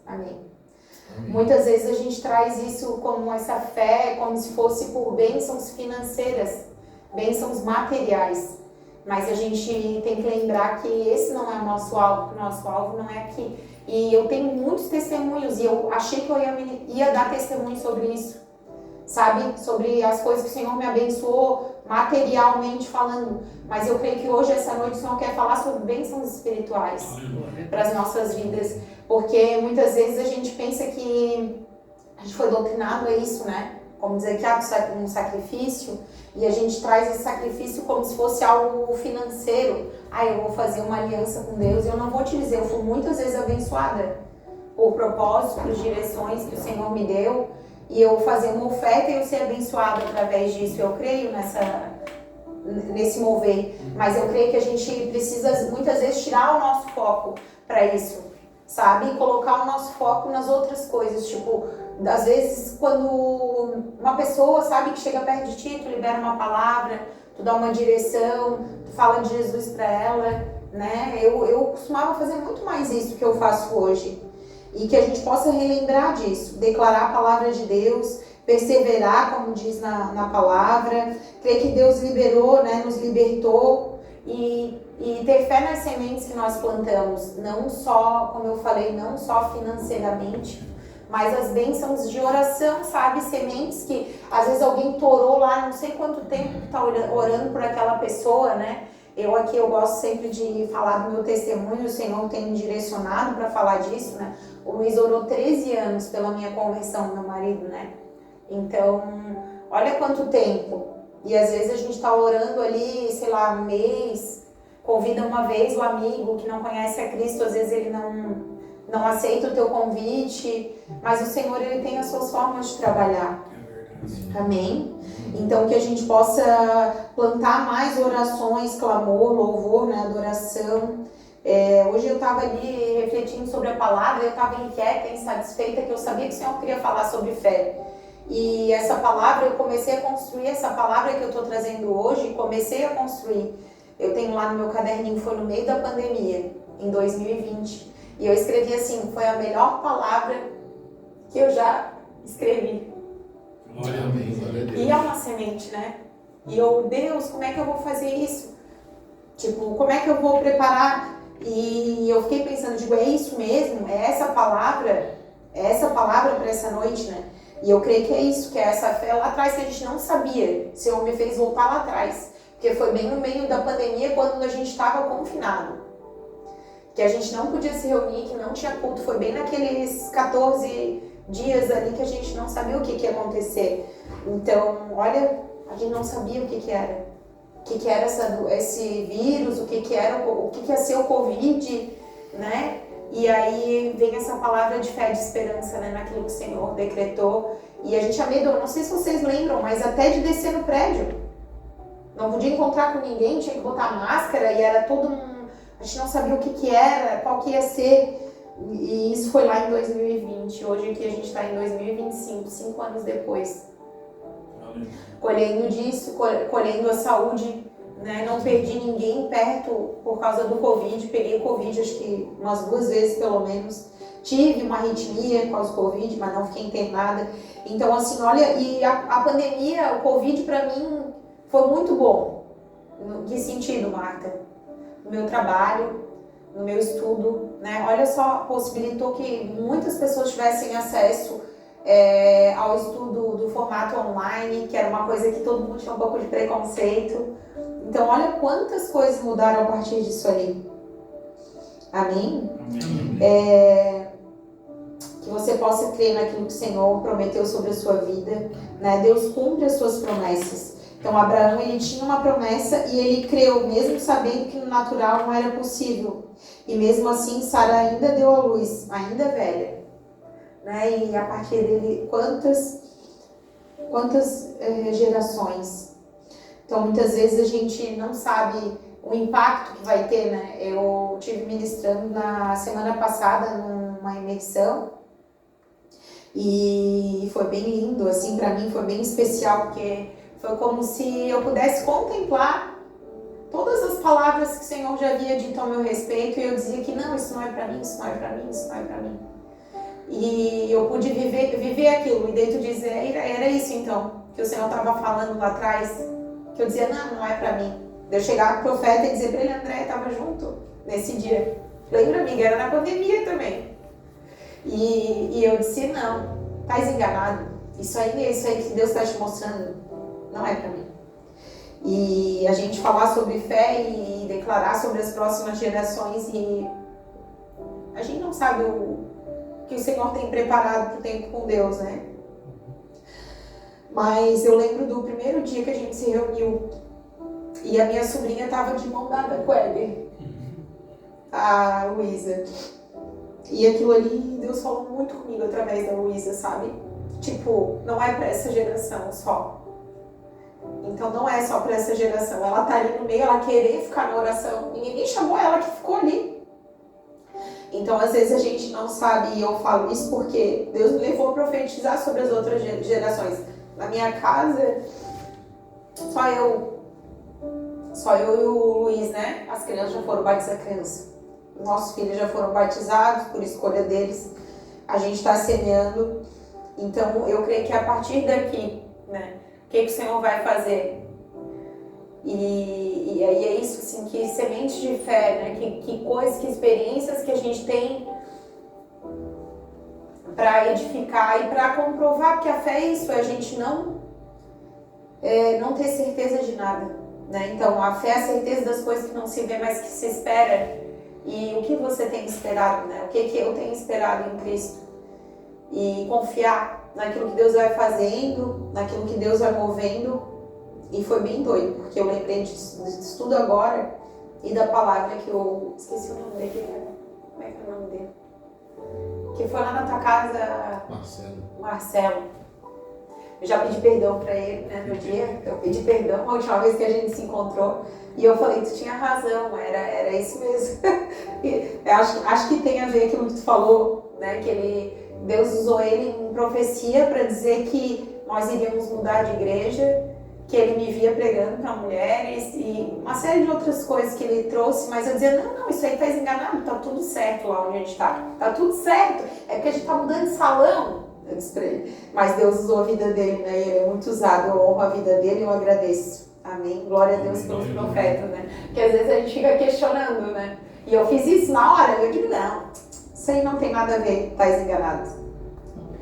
Amém. Muitas vezes a gente traz isso como essa fé, como se fosse por bênçãos financeiras, bênçãos materiais. Mas a gente tem que lembrar que esse não é o nosso alvo não é aqui. E eu tenho muitos testemunhos e eu achei que eu ia dar testemunho sobre isso, sabe? Sobre as coisas que o Senhor me abençoou materialmente falando. Mas eu creio que hoje, essa noite, o Senhor quer falar sobre bênçãos espirituais para as nossas vidas. Porque muitas vezes a gente pensa que a gente foi doutrinado a isso, né? Como dizer que há um sacrifício, e a gente traz esse sacrifício como se fosse algo financeiro. Eu vou fazer uma aliança com Deus, e eu não vou te dizer, eu fui muitas vezes abençoada por propósitos, por direções que o Senhor me deu, e eu fazer uma oferta e eu ser abençoada através disso. Eu creio nesse mover, mas eu creio que a gente precisa muitas vezes tirar o nosso foco para isso, sabe? E colocar o nosso foco nas outras coisas, tipo, às vezes quando uma pessoa, sabe, que chega perto de ti, tu libera uma palavra, tu dá uma direção, tu fala de Jesus para ela, né? Eu costumava fazer muito mais isso que eu faço hoje. E que a gente possa relembrar disso, declarar a palavra de Deus, perseverar, como diz na palavra, crer que Deus liberou, né, nos libertou e ter fé nas sementes que nós plantamos, não só, como eu falei, não só financeiramente, mas as bênçãos de oração, sabe? Sementes que às vezes alguém torou lá, não sei quanto tempo que está orando por aquela pessoa, né? Eu gosto sempre de falar do meu testemunho, o Senhor tem me direcionado para falar disso, né? O Luiz orou 13 anos pela minha conversão, meu marido, né? Então, olha quanto tempo. E às vezes a gente está orando ali, sei lá, um mês, convida uma vez o amigo que não conhece a Cristo, às vezes ele não aceita o teu convite, mas o Senhor, ele tem as suas formas de trabalhar. Amém? Então que a gente possa plantar mais orações, clamor, louvor, né, adoração. Hoje eu estava ali refletindo sobre a palavra, eu estava inquieta, insatisfeita, que eu sabia que o Senhor queria falar sobre fé. E essa palavra, eu comecei a construir essa palavra que eu estou trazendo hoje, comecei a construir. Eu tenho lá no meu caderninho, foi no meio da pandemia, em 2020. E eu escrevi assim, foi a melhor palavra que eu já escrevi. Glória a Deus, glória a Deus. E é uma semente, né? E eu, Deus, como é que eu vou fazer isso? Tipo, como é que eu vou preparar? E eu fiquei pensando, digo, é isso mesmo? É essa palavra para essa noite, né? E eu creio que é isso, que é essa fé lá atrás que a gente não sabia. O Senhor me fez voltar lá atrás. Porque foi bem no meio da pandemia, quando a gente estava confinado. Que a gente não podia se reunir, que não tinha culto. Foi bem naqueles 14 dias ali que a gente não sabia o que ia acontecer. Então, olha, a gente não sabia o que era. O que era esse vírus, o que ia ser o Covid, né? E aí vem essa palavra de fé, de esperança, né? Naquilo que o Senhor decretou. E a gente amedou, não sei se vocês lembram, mas até de descer no prédio. Não podia encontrar com ninguém, tinha que botar máscara e era todo a gente não sabia o que era, qual que ia ser. E isso foi lá em 2020. Hoje aqui a gente está em 2025, 5 anos depois. Colhendo disso, colhendo a saúde, né? Não perdi ninguém perto por causa do Covid. Peguei o Covid acho que umas 2 vezes pelo menos. Tive uma arritmia por causa do Covid, mas não fiquei internada. Então assim, olha, e a pandemia, o Covid para mim foi muito bom. Em que sentido, Marta? No meu trabalho, no meu estudo, né? Olha só, possibilitou que muitas pessoas tivessem acesso ao estudo do formato online, que era uma coisa que todo mundo tinha um pouco de preconceito. Então, olha quantas coisas mudaram a partir disso aí. Amém? Amém. Que você possa crer naquilo que o Senhor prometeu sobre a sua vida, né? Deus cumpre as suas promessas. Então Abraão, ele tinha uma promessa e ele creu, mesmo sabendo que no natural não era possível. E mesmo assim Sara ainda deu à luz, ainda velha, né? E a partir dele, quantas gerações. Então muitas vezes a gente não sabe o impacto que vai ter, né? Eu estive ministrando na semana passada numa imersão e foi bem lindo, assim, para mim foi bem especial, porque foi como se eu pudesse contemplar todas as palavras que o Senhor já havia dito ao meu respeito, e eu dizia que não, isso não é para mim, isso não é para mim, isso não é para mim. E eu pude viver aquilo, e daí tu dizer, era isso então, que o Senhor estava falando lá atrás, que eu dizia, não é para mim. De eu chegar pro profeta e dizer para ele, André, estava junto nesse dia. Lembra, amiga? Era na pandemia também. E eu disse, não, estás enganado. Isso aí que Deus está te mostrando, não é para mim. E a gente falar sobre fé e declarar sobre as próximas gerações, e a gente não sabe o que o Senhor tem preparado para o tempo com Deus, né? Mas eu lembro do primeiro dia que a gente se reuniu e a minha sobrinha estava de mão dada com ele, a Luísa. E aquilo ali, Deus falou muito comigo através da Luísa, sabe? Tipo, não é para essa geração só. Então não é só para essa geração. Ela tá ali no meio, ela querer ficar na oração. Ninguém chamou ela, que ficou ali. Então às vezes a gente não sabe, e eu falo isso porque Deus me levou a profetizar sobre as outras gerações. Na minha casa, só eu e o Luiz, né? As crianças já foram batizadas. Nossos filhos já foram batizados por escolha deles. A gente está semeando. Então eu creio que a partir daqui, né? O que o Senhor vai fazer? E aí é isso, assim, que sementes de fé, né? Que coisas, que experiências que a gente tem para edificar e para comprovar que a fé é isso, é a gente não ter certeza de nada, né? Então a fé é a certeza das coisas que não se vê, mas que se espera. E o que você tem esperado, né? O que eu tenho esperado em Cristo? E confiar naquilo que Deus vai fazendo, naquilo que Deus vai movendo. E foi bem doido, porque eu lembrei disso tudo agora e da palavra que eu esqueci o nome dele, né? Como é que é o nome dele? Que foi lá na tua casa, Marcelo. Eu já pedi perdão pra ele, né, no dia. Eu pedi perdão a última vez que a gente se encontrou. E eu falei, tu tinha razão, era isso mesmo. acho que tem a ver com aquilo que tu falou, né? Que Deus usou ele em profecia para dizer que nós iríamos mudar de igreja, que ele me via pregando para mulheres e uma série de outras coisas que ele trouxe, mas eu dizia, não, isso aí tá enganado, tá tudo certo lá onde a gente tá tudo certo, é porque a gente tá mudando de salão, eu disse pra ele, mas Deus usou a vida dele, né, ele é muito usado, eu honro a vida dele e eu agradeço, amém, glória a Deus pelos profetas, né, porque às vezes a gente fica questionando, né, e eu fiz isso na hora, eu digo, não, isso aí não tem nada a ver, tá enganado,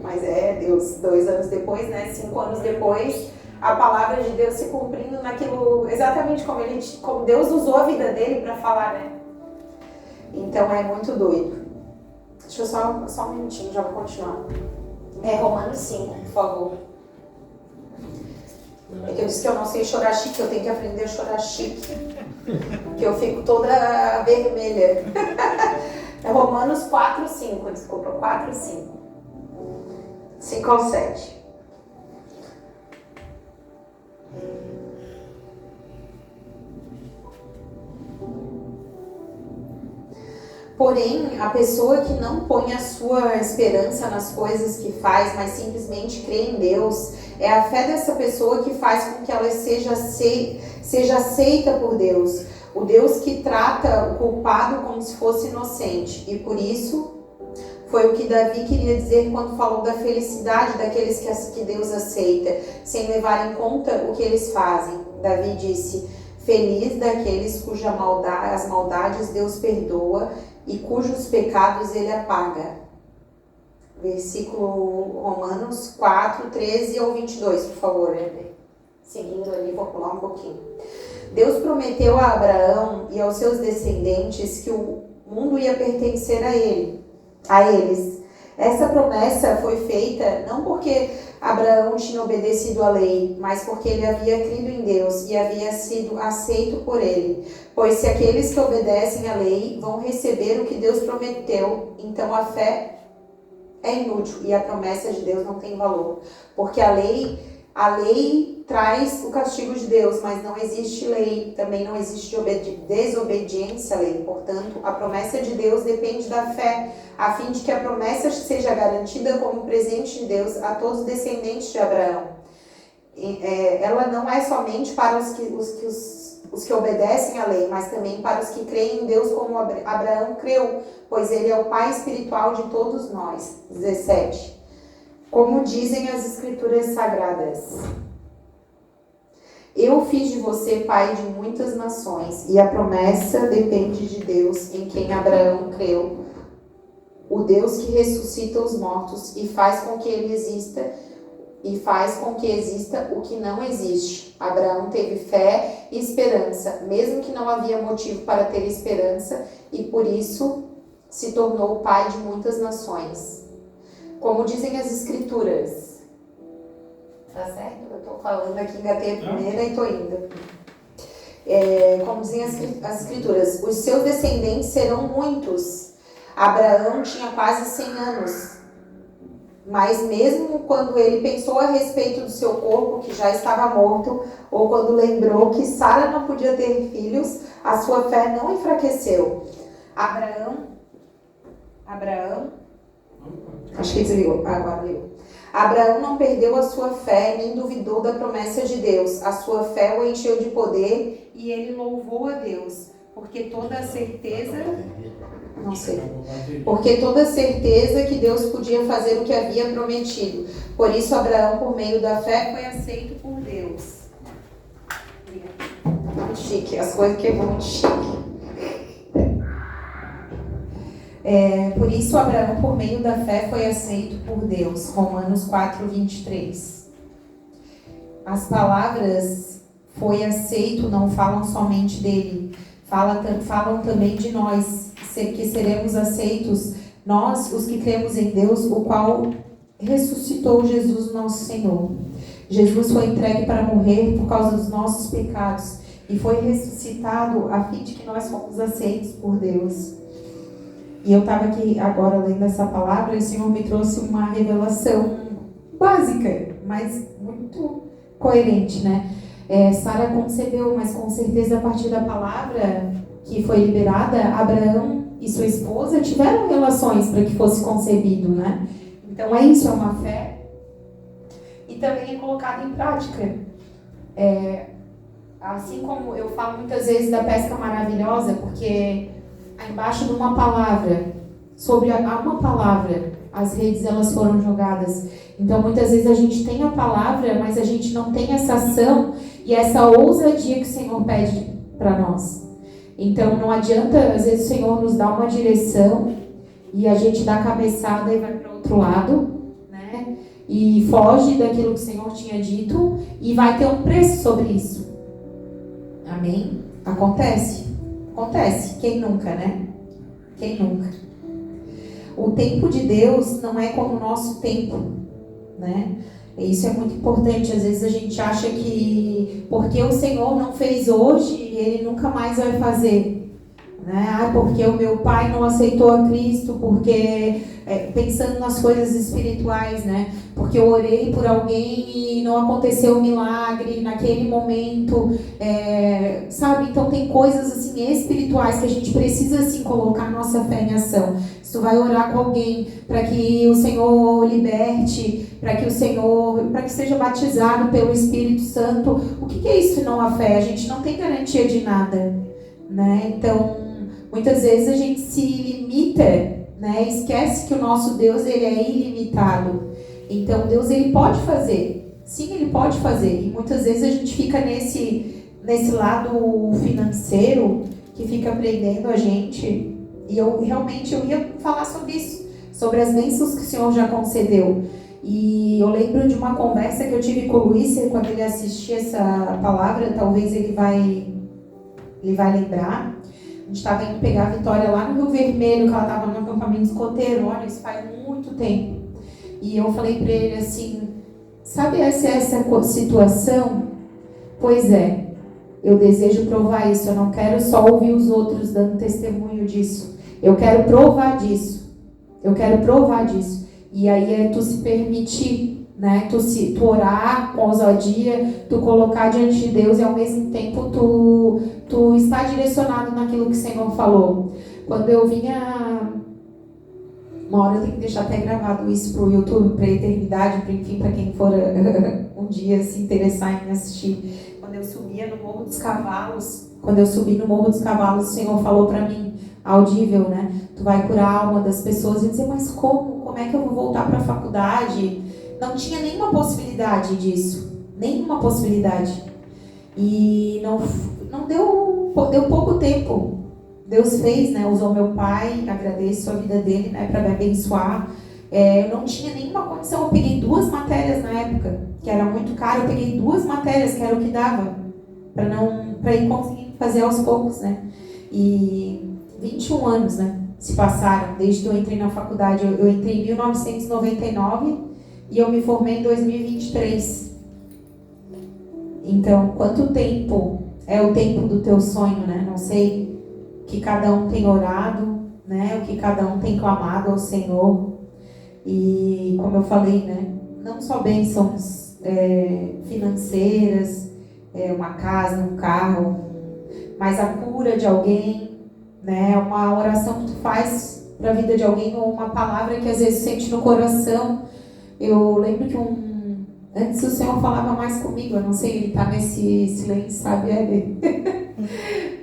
mas Deus, 2 anos depois, né, 5 anos depois, a palavra de Deus se cumprindo naquilo, exatamente como Deus usou a vida dele para falar, né? Então é muito doido. Deixa eu só um minutinho, já vou continuar. Romanos 5, por favor. É que eu disse que eu não sei chorar chique, eu tenho que aprender a chorar chique. Que eu fico toda vermelha. É Romanos 4, 5, desculpa, 4, 5. 5 ao 7. Porém, a pessoa que não põe a sua esperança nas coisas que faz, mas simplesmente crê em Deus, é a fé dessa pessoa que faz com que ela seja aceita por Deus. O Deus que trata o culpado como se fosse inocente. E por isso, foi o que Davi queria dizer quando falou da felicidade daqueles que Deus aceita, sem levar em conta o que eles fazem. Davi disse, feliz daqueles as maldades Deus perdoa e cujos pecados ele apaga. Versículo Romanos 4, 13 ao 22, por favor, seguindo ali, vou pular um pouquinho. Deus prometeu a Abraão e aos seus descendentes que o mundo ia pertencer a eles. Essa promessa foi feita não porque Abraão tinha obedecido à lei, mas porque ele havia crido em Deus e havia sido aceito por ele. Pois se aqueles que obedecem à lei vão receber o que Deus prometeu, então a fé é inútil e a promessa de Deus não tem valor. Porque a lei traz o castigo de Deus, mas não existe lei, também não existe desobediência à lei. Portanto, a promessa de Deus depende da fé, a fim de que a promessa seja garantida como presente de Deus a todos os descendentes de Abraão. Ela não é somente para os que obedecem à lei, mas também para os que creem em Deus como Abraão creu, pois ele é o pai espiritual de todos nós. 17. Como dizem as Escrituras Sagradas: eu fiz de você pai de muitas nações, e a promessa depende de Deus em quem Abraão creu, o Deus que ressuscita os mortos e faz com que exista o que não existe. Abraão teve fé e esperança, mesmo que não havia motivo para ter esperança, e por isso se tornou o pai de muitas nações. Como dizem as Escrituras. Tá certo? Eu tô falando aqui, engatei a primeira e tô indo. Como dizem as Escrituras, os seus descendentes serão muitos. Abraão tinha quase 100 anos. Mas mesmo quando ele pensou a respeito do seu corpo, que já estava morto, ou quando lembrou que Sara não podia ter filhos, a sua fé não enfraqueceu. Abraão, acho que desligou, agora ligou. Abraão não perdeu a sua fé, nem duvidou da promessa de Deus. A sua fé o encheu de poder e ele louvou a Deus, porque toda a certeza que Deus podia fazer o que havia prometido. Por isso Abraão, por meio da fé, foi aceito por Deus. Muito chique, as coisas que é muito chique. Por isso Abraão, por meio da fé, foi aceito por Deus. Romanos 4:23. As palavras foi aceito não falam somente dele, falam também de nós, que seremos aceitos, nós, os que cremos em Deus, o qual ressuscitou Jesus, nosso Senhor. Jesus foi entregue para morrer por causa dos nossos pecados e foi ressuscitado a fim de que nós fomos aceitos por Deus. E eu estava aqui agora lendo essa palavra e o Senhor me trouxe uma revelação básica, mas muito coerente, né? Sara concebeu, mas com certeza a partir da palavra que foi liberada, Abraão e sua esposa tiveram relações para que fosse concebido, né? Então isso, é uma fé e também é colocado em prática. Assim como eu falo muitas vezes da pesca maravilhosa, porque embaixo de uma palavra, sobre uma palavra, as redes elas foram jogadas. Então muitas vezes a gente tem a palavra, mas a gente não tem essa ação e essa ousadia que o Senhor pede para nós. Então não adianta, às vezes o Senhor nos dá uma direção e a gente dá a cabeçada e vai para o outro lado, né? E foge daquilo que o Senhor tinha dito e vai ter um preço sobre isso. Amém? Acontece. Quem nunca, né? Quem nunca? O tempo de Deus não é como o nosso tempo, né? E isso é muito importante. Às vezes a gente acha que porque o Senhor não fez hoje, Ele nunca mais vai fazer, né? Porque o meu pai não aceitou a Cristo, porque pensando nas coisas espirituais, né? Porque eu orei por alguém e não aconteceu o milagre naquele momento, sabe? Então tem coisas assim espirituais que a gente precisa assim colocar nossa fé em ação. Se tu vai orar com alguém para que o Senhor liberte, para que seja batizado pelo Espírito Santo, o que é isso não a fé? A gente não tem garantia de nada, né? Então muitas vezes a gente se limita, né? Esquece que o nosso Deus ele é ilimitado. Então Deus ele pode fazer, sim, ele pode fazer. E muitas vezes a gente fica nesse lado financeiro que fica prendendo a gente. E eu ia falar sobre isso, sobre as bênçãos que o Senhor já concedeu. E eu lembro de uma conversa que eu tive com o Luiz, quando ele assistir essa palavra, talvez ele vai lembrar. A gente estava indo pegar a Vitória lá no Rio Vermelho, que ela estava no acampamento escoteiro. Olha, isso faz muito tempo. E eu falei para ele assim, Sabe essa situação? Pois é, eu desejo provar isso. Eu não quero só ouvir os outros dando testemunho disso. Eu quero provar disso. Eu quero provar disso. E aí é tu se permitir, né? Tu orar com ousadia, tu colocar diante de Deus e ao mesmo tempo tu estar direcionado naquilo que o Senhor falou. Quando eu vinha... Uma hora eu tenho que deixar até gravado isso pro YouTube, pra eternidade, enfim, pra quem for um dia se interessar em assistir. Quando eu subia no Morro dos Cavalos, o Senhor falou pra mim, audível, né? Tu vai curar a alma das pessoas. Eu dizia, mas como? Como é que eu vou voltar pra faculdade? Não tinha nenhuma possibilidade disso. Nenhuma possibilidade. E não deu pouco tempo. Deus fez, né? Usou meu pai, agradeço a vida dele, né? Para me abençoar. Eu não tinha nenhuma condição. Eu peguei 2 matérias na época, que era muito caro. Eu peguei 2 matérias, que era o que dava, para ir conseguindo fazer aos poucos, né? E 21 anos, né? Se passaram desde que eu entrei na faculdade. Eu entrei em 1999 e eu me formei em 2023. Então, quanto tempo é o tempo do teu sonho, né? Não sei. Que cada um tem orado, né? O que cada um tem clamado ao Senhor. E como eu falei, né? Não só bênçãos financeiras, uma casa, um carro, mas a cura de alguém, né? Uma oração que tu faz para a vida de alguém, ou uma palavra que às vezes sente no coração. Eu lembro que antes o Senhor falava mais comigo, eu não sei, ele tá nesse silêncio, sabe?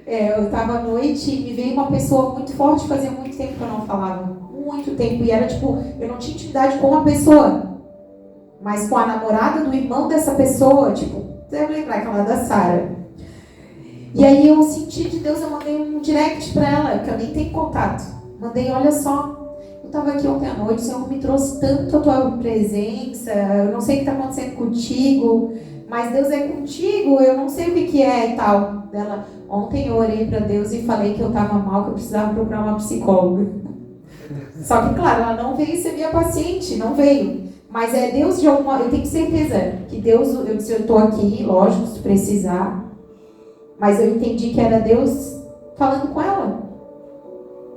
Eu estava à noite e me veio uma pessoa muito forte, fazia muito tempo que eu não falava. Muito tempo. E era tipo, eu não tinha intimidade com uma pessoa, mas com a namorada do irmão dessa pessoa, tipo, deve lembrar aquela da Sara. E aí eu senti de Deus, eu mandei um direct pra ela, que eu nem tenho contato. Mandei, olha só, eu estava aqui ontem à noite, o Senhor me trouxe tanto a tua presença, eu não sei o que está acontecendo contigo, mas Deus é contigo, eu não sei o que é e tal. Dela, ontem eu orei para Deus e falei que eu estava mal, que eu precisava procurar uma psicóloga. Só que, claro, ela não veio ser minha paciente, não veio. Mas é Deus de alguma... Eu tenho certeza que Deus... Eu disse, eu estou aqui, lógico, se precisar. Mas eu entendi que era Deus falando com ela.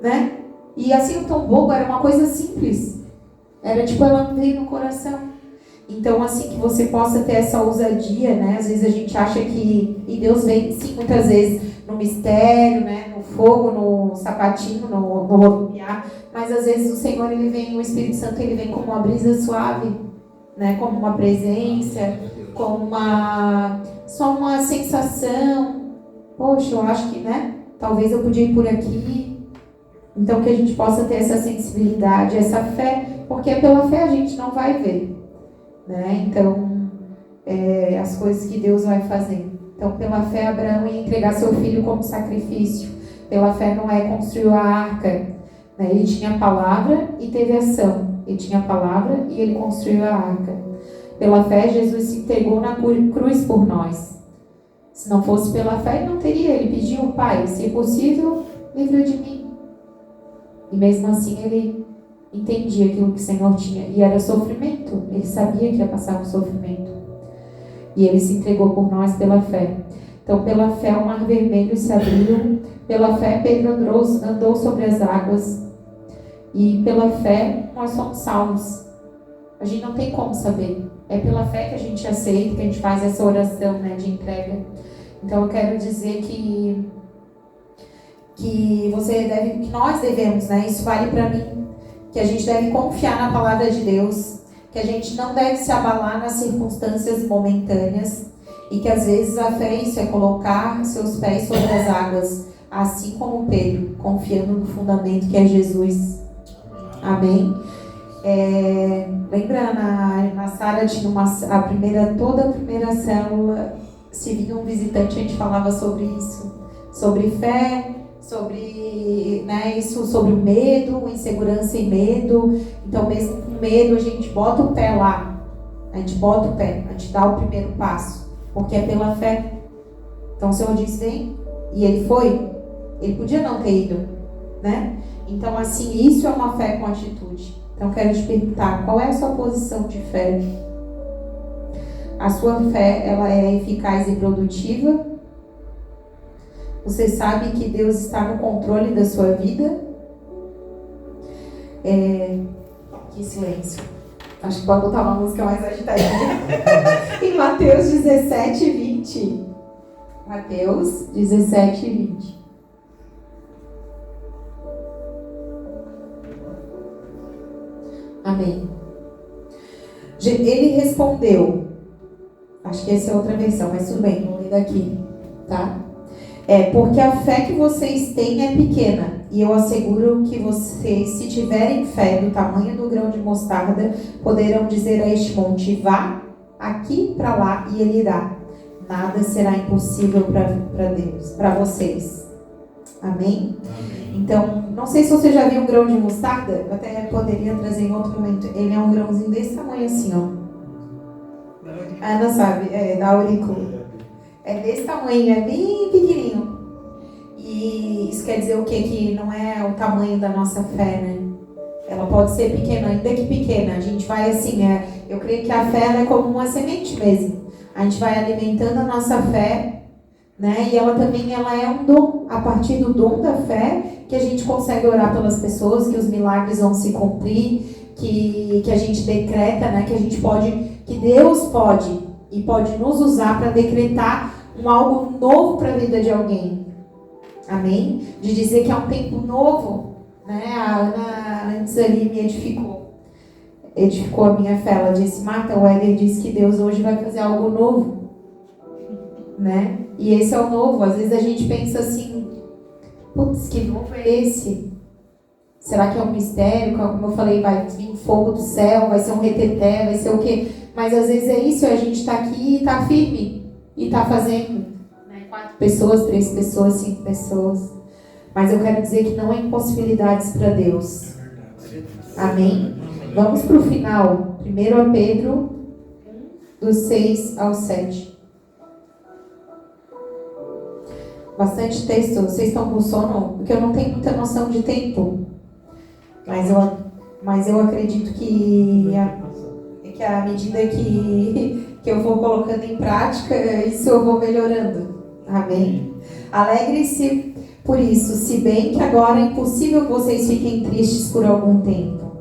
Né? E assim, tão bobo, era uma coisa simples. Era tipo, ela veio no coração. Então, assim, que você possa ter essa ousadia, né? Às vezes a gente acha que... E Deus vem, sim, muitas vezes, no mistério, né? No fogo, no sapatinho, no rodopiar. Mas, às vezes, o Senhor, ele vem, o Espírito Santo, ele vem como uma brisa suave, né? Como uma presença, como só uma sensação. Poxa, eu acho que, né? Talvez eu podia ir por aqui. Então, que a gente possa ter essa sensibilidade, essa fé. Porque pela fé a gente não vai ver. Né? Então, as coisas que Deus vai fazer. Então, pela fé, Abraão ia entregar seu filho como sacrifício. Pela fé, Noé construiu a arca. Né? Ele tinha a palavra e teve ação. Ele tinha a palavra e ele construiu a arca. Pela fé, Jesus se entregou na cruz por nós. Se não fosse pela fé, ele não teria. Ele pediu, Pai, se possível, livra de mim. E mesmo assim, ele entendia aquilo que o Senhor tinha. E era sofrimento. Ele sabia que ia passar por sofrimento. E ele se entregou por nós pela fé. Então, pela fé, o mar vermelho se abriu. Pela fé, Pedro andou sobre as águas. E pela fé, nós somos salvos. A gente não tem como saber. É pela fé que a gente aceita, que a gente faz essa oração, né, de entrega. Então, eu quero dizer que nós devemos, né? Isso vale para mim. Que a gente deve confiar na palavra de Deus, que a gente não deve se abalar nas circunstâncias momentâneas e que às vezes a fé é isso, é colocar seus pés sobre as águas, assim como Pedro, confiando no fundamento que é Jesus. Amém? Lembra na Sara tinha toda a primeira célula, se vinha um visitante, a gente falava sobre isso, sobre fé, sobre, né, isso, sobre o medo, insegurança e medo. Então, mesmo com medo, a gente bota o pé lá. A gente bota o pé, a gente dá o primeiro passo, porque é pela fé. Então, o Senhor diz, vem, e ele foi. Ele podia não ter ido, né? Então, assim, isso é uma fé com atitude. Então, quero te perguntar, qual é a sua posição de fé? A sua fé, ela é eficaz e produtiva? Você sabe que Deus está no controle da sua vida? Que silêncio. Acho que pode botar uma música mais agitadinha. Em Mateus 17, 20. Mateus 17, 20. Amém. Ele respondeu. Acho que essa é outra versão, mas tudo bem, vou ler daqui, tá? Porque a fé que vocês têm é pequena, e eu asseguro que vocês, se tiverem fé do tamanho do grão de mostarda, poderão dizer a este monte, vá aqui para lá, e ele irá. Nada será impossível para Deus, para vocês. Amém? Então, não sei se você já viu um grão de mostarda, eu até poderia trazer em outro momento. Ele é um grãozinho desse tamanho assim, ó. A Ana sabe, da aurícula. É desse tamanho, é bem pequenininho. E isso quer dizer o quê? Que não é o tamanho da nossa fé, né? Ela pode ser pequena, ainda que pequena. A gente vai assim, eu creio que a fé ela é como uma semente mesmo. A gente vai alimentando a nossa fé, né? E ela também é um dom. A partir do dom da fé que a gente consegue orar pelas pessoas, que os milagres vão se cumprir, que a gente decreta, né? Que a gente pode, que Deus pode e pode nos usar para decretar algo novo para a vida de alguém. Amém? De dizer que é um tempo novo, né? A Ana antes ali me edificou a minha fé. Ela disse, Marta, o Éder disse que Deus hoje vai fazer algo novo, né? E esse é o novo. Às vezes a gente pensa assim, putz, que novo é esse? Será que é um mistério? Como eu falei, vai vir fogo do céu, vai ser um reteté, vai ser o quê? Mas às vezes é isso, a gente está aqui e está firme, e está fazendo, né? 4 pessoas, 3 pessoas, 5 pessoas. Mas eu quero dizer que não há impossibilidades para Deus. Amém? Vamos para o final. 1 Pedro, dos 6 ao 7. Bastante texto. Vocês estão com sono? Porque eu não tenho muita noção de tempo. Mas eu acredito que à medida que eu vou colocando em prática, isso eu vou melhorando. Amém? Alegre-se por isso, se bem que agora é impossível que vocês fiquem tristes por algum tempo.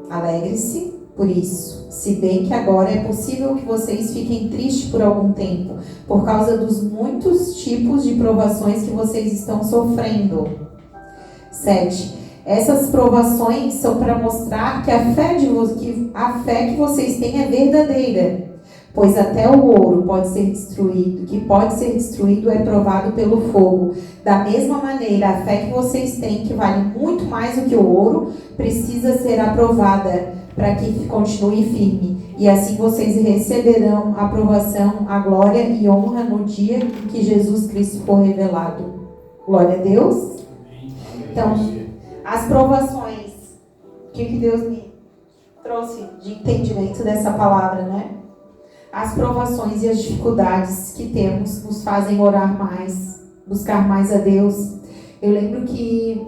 Alegre-se por isso, se bem que agora é possível que vocês fiquem tristes por algum tempo, por causa dos muitos tipos de provações que vocês estão sofrendo. 7. Essas provações são para mostrar que a fé que vocês têm é verdadeira, pois até o ouro pode ser destruído é provado pelo fogo. Da mesma maneira, a fé que vocês têm, que vale muito mais do que o ouro, precisa ser aprovada para que continue firme. E assim vocês receberão a aprovação, a glória e honra no dia em que Jesus Cristo for revelado. Glória a Deus. Então, as provações, o que Deus me trouxe de entendimento dessa palavra, né? As provações e as dificuldades que temos nos fazem orar mais, buscar mais a Deus. Eu lembro que,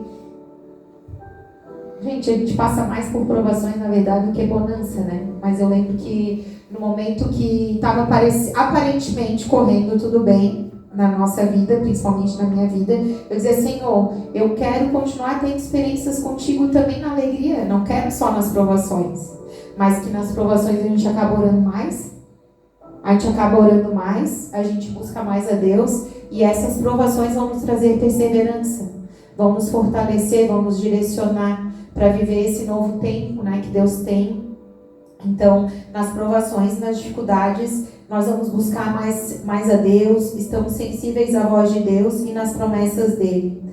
gente, a gente passa mais por provações, na verdade, do que bonança, né? Mas eu lembro que no momento que estava aparentemente correndo tudo bem na nossa vida, principalmente na minha vida, eu dizia, Senhor, eu quero continuar tendo experiências contigo também na alegria, não quero só nas provações, mas que nas provações a gente acaba orando mais, a gente busca mais a Deus, e essas provações vão nos trazer perseverança, vão nos fortalecer, vão nos direcionar para viver esse novo tempo, né, que Deus tem. Então, nas provações, nas dificuldades, nós vamos buscar mais a Deus, estamos sensíveis à voz de Deus e nas promessas dele.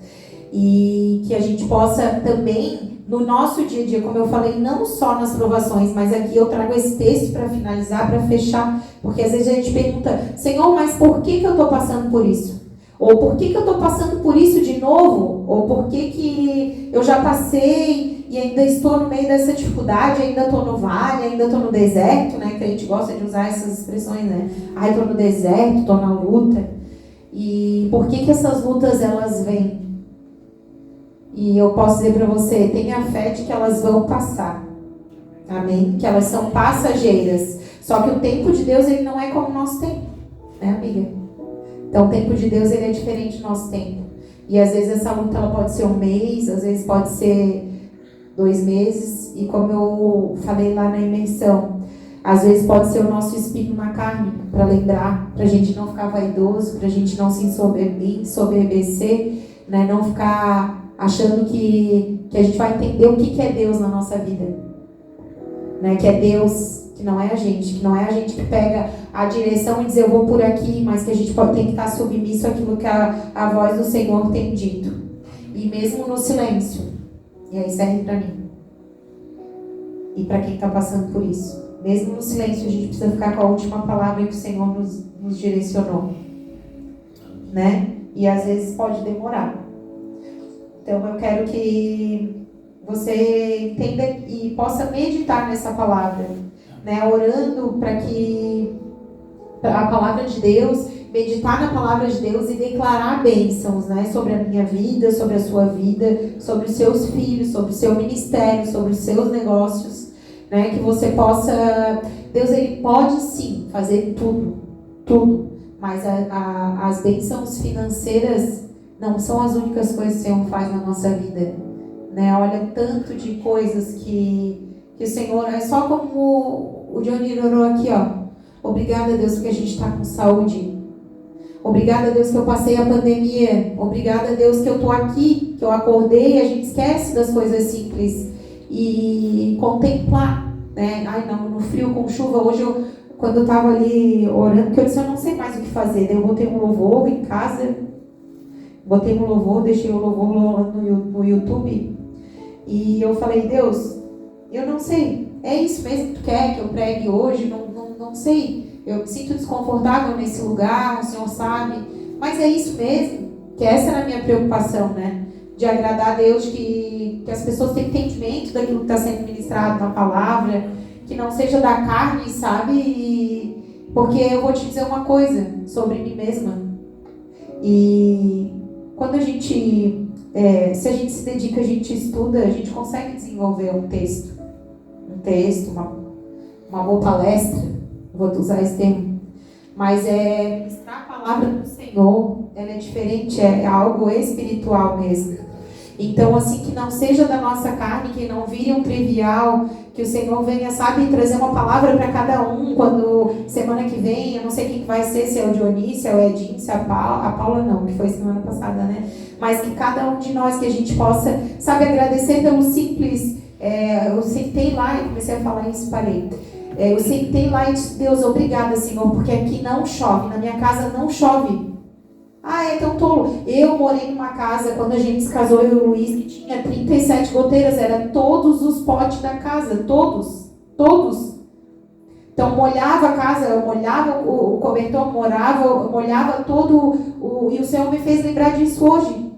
E que a gente possa também, no nosso dia a dia, como eu falei, não só nas provações, mas aqui eu trago esse texto para finalizar, para fechar, porque às vezes a gente pergunta, Senhor, mas por que eu estou passando por isso? Ou por que eu estou passando por isso de novo? Ou por que eu já passei e ainda estou no meio dessa dificuldade, ainda estou no vale, ainda estou no deserto, né? Que a gente gosta de usar essas expressões, né? Ai, estou no deserto, estou na luta. E por que essas lutas, elas vêm? E eu posso dizer para você, tenha fé de que elas vão passar. Amém? Que elas são passageiras. Só que o tempo de Deus, ele não é como o nosso tempo, né, amiga? Então, o tempo de Deus, ele é diferente do nosso tempo. E às vezes essa luta ela pode ser 1 mês, às vezes pode ser 2 meses. E como eu falei lá na imersão, às vezes pode ser o nosso espinho na carne, para lembrar, para a gente não ficar vaidoso, para a gente não se ensoberbecer, né? Não ficar achando que a gente vai entender o que é Deus na nossa vida. Né? Que é Deus, que não é a gente que pega a direção e diz eu vou por aqui, mas que a gente tem que estar submisso àquilo que a voz do Senhor tem dito. E mesmo no silêncio, e aí serve para mim e para quem está passando por isso, mesmo no silêncio a gente precisa ficar com a última palavra que o Senhor nos direcionou, né? E às vezes pode demorar. Então eu quero que você entenda e possa meditar nessa palavra, né? Orando para que a palavra de Deus, meditar na palavra de Deus e declarar bênçãos, né? Sobre a minha vida, sobre a sua vida, sobre os seus filhos, sobre o seu ministério, sobre os seus negócios, né? Que você possa... Deus, ele pode sim fazer tudo, mas as bênçãos financeiras não são as únicas coisas que o Senhor faz na nossa vida, né? Olha tanto de coisas que o Senhor... É só como o Johnny orou aqui, ó. Obrigada, Deus, porque a gente está com saúde. Obrigada, Deus, que eu passei a pandemia. Obrigada, Deus, que eu estou aqui, que eu acordei. A gente esquece das coisas simples e contemplar, né? Ai, não, no frio, com chuva. Hoje, quando eu estava ali orando, porque eu disse, eu não sei mais o que fazer. Daí eu botei um louvor em casa. Botei um louvor, deixei o louvor rolando no YouTube. E eu falei, Deus, eu não sei. É isso mesmo que tu quer que eu pregue hoje? Não sei. Eu me sinto desconfortável nesse lugar, o Senhor sabe. Mas é isso mesmo. Que essa era a minha preocupação, né? De agradar a Deus, que as pessoas tenham entendimento daquilo que está sendo ministrado na palavra. Que não seja da carne, sabe? Porque eu vou te dizer uma coisa sobre mim mesma. E quando a gente... se a gente se dedica, a gente estuda, a gente consegue desenvolver um texto, uma boa palestra, vou usar esse termo, mas ministrar a palavra do Senhor, ela é diferente, é algo espiritual mesmo. Então, assim, que não seja da nossa carne, que não vire um trivial, que o Senhor venha, sabe, trazer uma palavra para cada um, quando semana que vem, eu não sei quem vai ser, se é o Dionísio, se é o Edinho, se é a Paula não, que foi semana passada, né? Mas que cada um de nós, que a gente possa, sabe, agradecer pelo simples, eu sentei lá e comecei a falar isso, parei. Eu sentei lá e disse, Deus, obrigada, Senhor, porque aqui não chove, na minha casa não chove. Ah, é tão tolo. Eu morei numa casa, quando a gente se casou, eu e o Luiz, que tinha 37 goteiras, era todos os potes da casa, todos. Então, molhava a casa, eu molhava o cobertor, molhava todo, e o Senhor me fez lembrar disso hoje.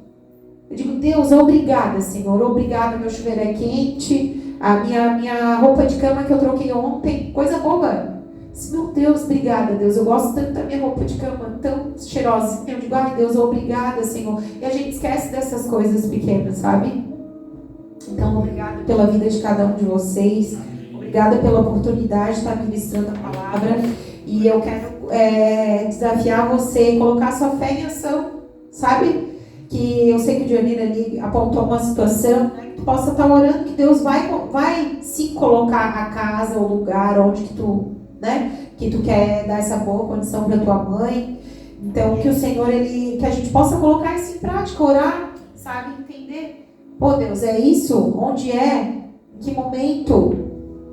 Eu digo, Deus, obrigada, Senhor, obrigada, meu chuveiro é quente, a minha roupa de cama que eu troquei ontem, coisa boba. Meu Deus, obrigada, Deus, eu gosto tanto da minha roupa de cama, tão cheirosa. Eu digo, ai, Deus, obrigada, Senhor. E a gente esquece dessas coisas pequenas, sabe? Então, obrigada pela vida de cada um de vocês. Obrigada pela oportunidade de estar ministrando a palavra. E eu quero desafiar você a colocar sua fé em ação, sabe? Que eu sei que o Dionir ali apontou uma situação, né, que tu possa estar orando, que Deus vai sim colocar a casa, o lugar onde que tu quer dar essa boa condição para tua mãe. Então, que o Senhor, que a gente possa colocar isso em prática, orar, sabe, entender. Pô, Deus, é isso? Onde é? Em que momento?